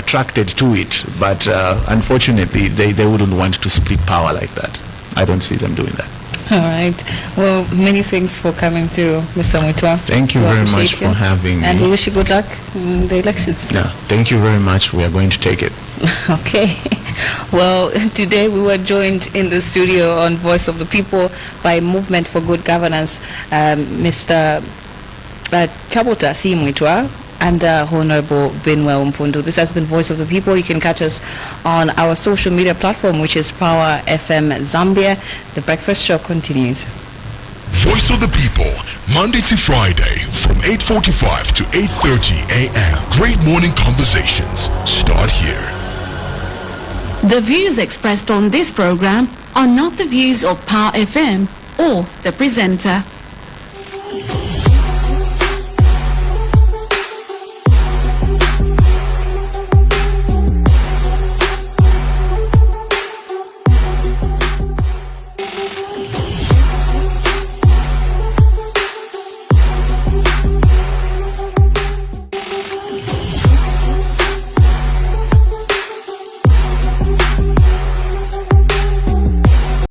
attracted to it. But unfortunately, they wouldn't want to split power like that. I don't see them doing that. All right. Well, many thanks for coming to Mr. Mweetwa. Thank you very much for having me. And we wish you good luck in the elections. Yeah, thank you very much. We are going to take it. Okay. Well, today we were joined in the studio on Voice of the People by Movement for Good Governance, Mr. Chabota Mweetwa and Honorable Benwell Mpundu. This has been Voice of the People. You can catch us on our social media platform, which is Power FM Zambia. The breakfast show continues. Voice of the People, Monday to Friday from 8:45 to 8:30 a.m. Great morning conversations start here. The views expressed on this program are not the views of Power FM or the presenter.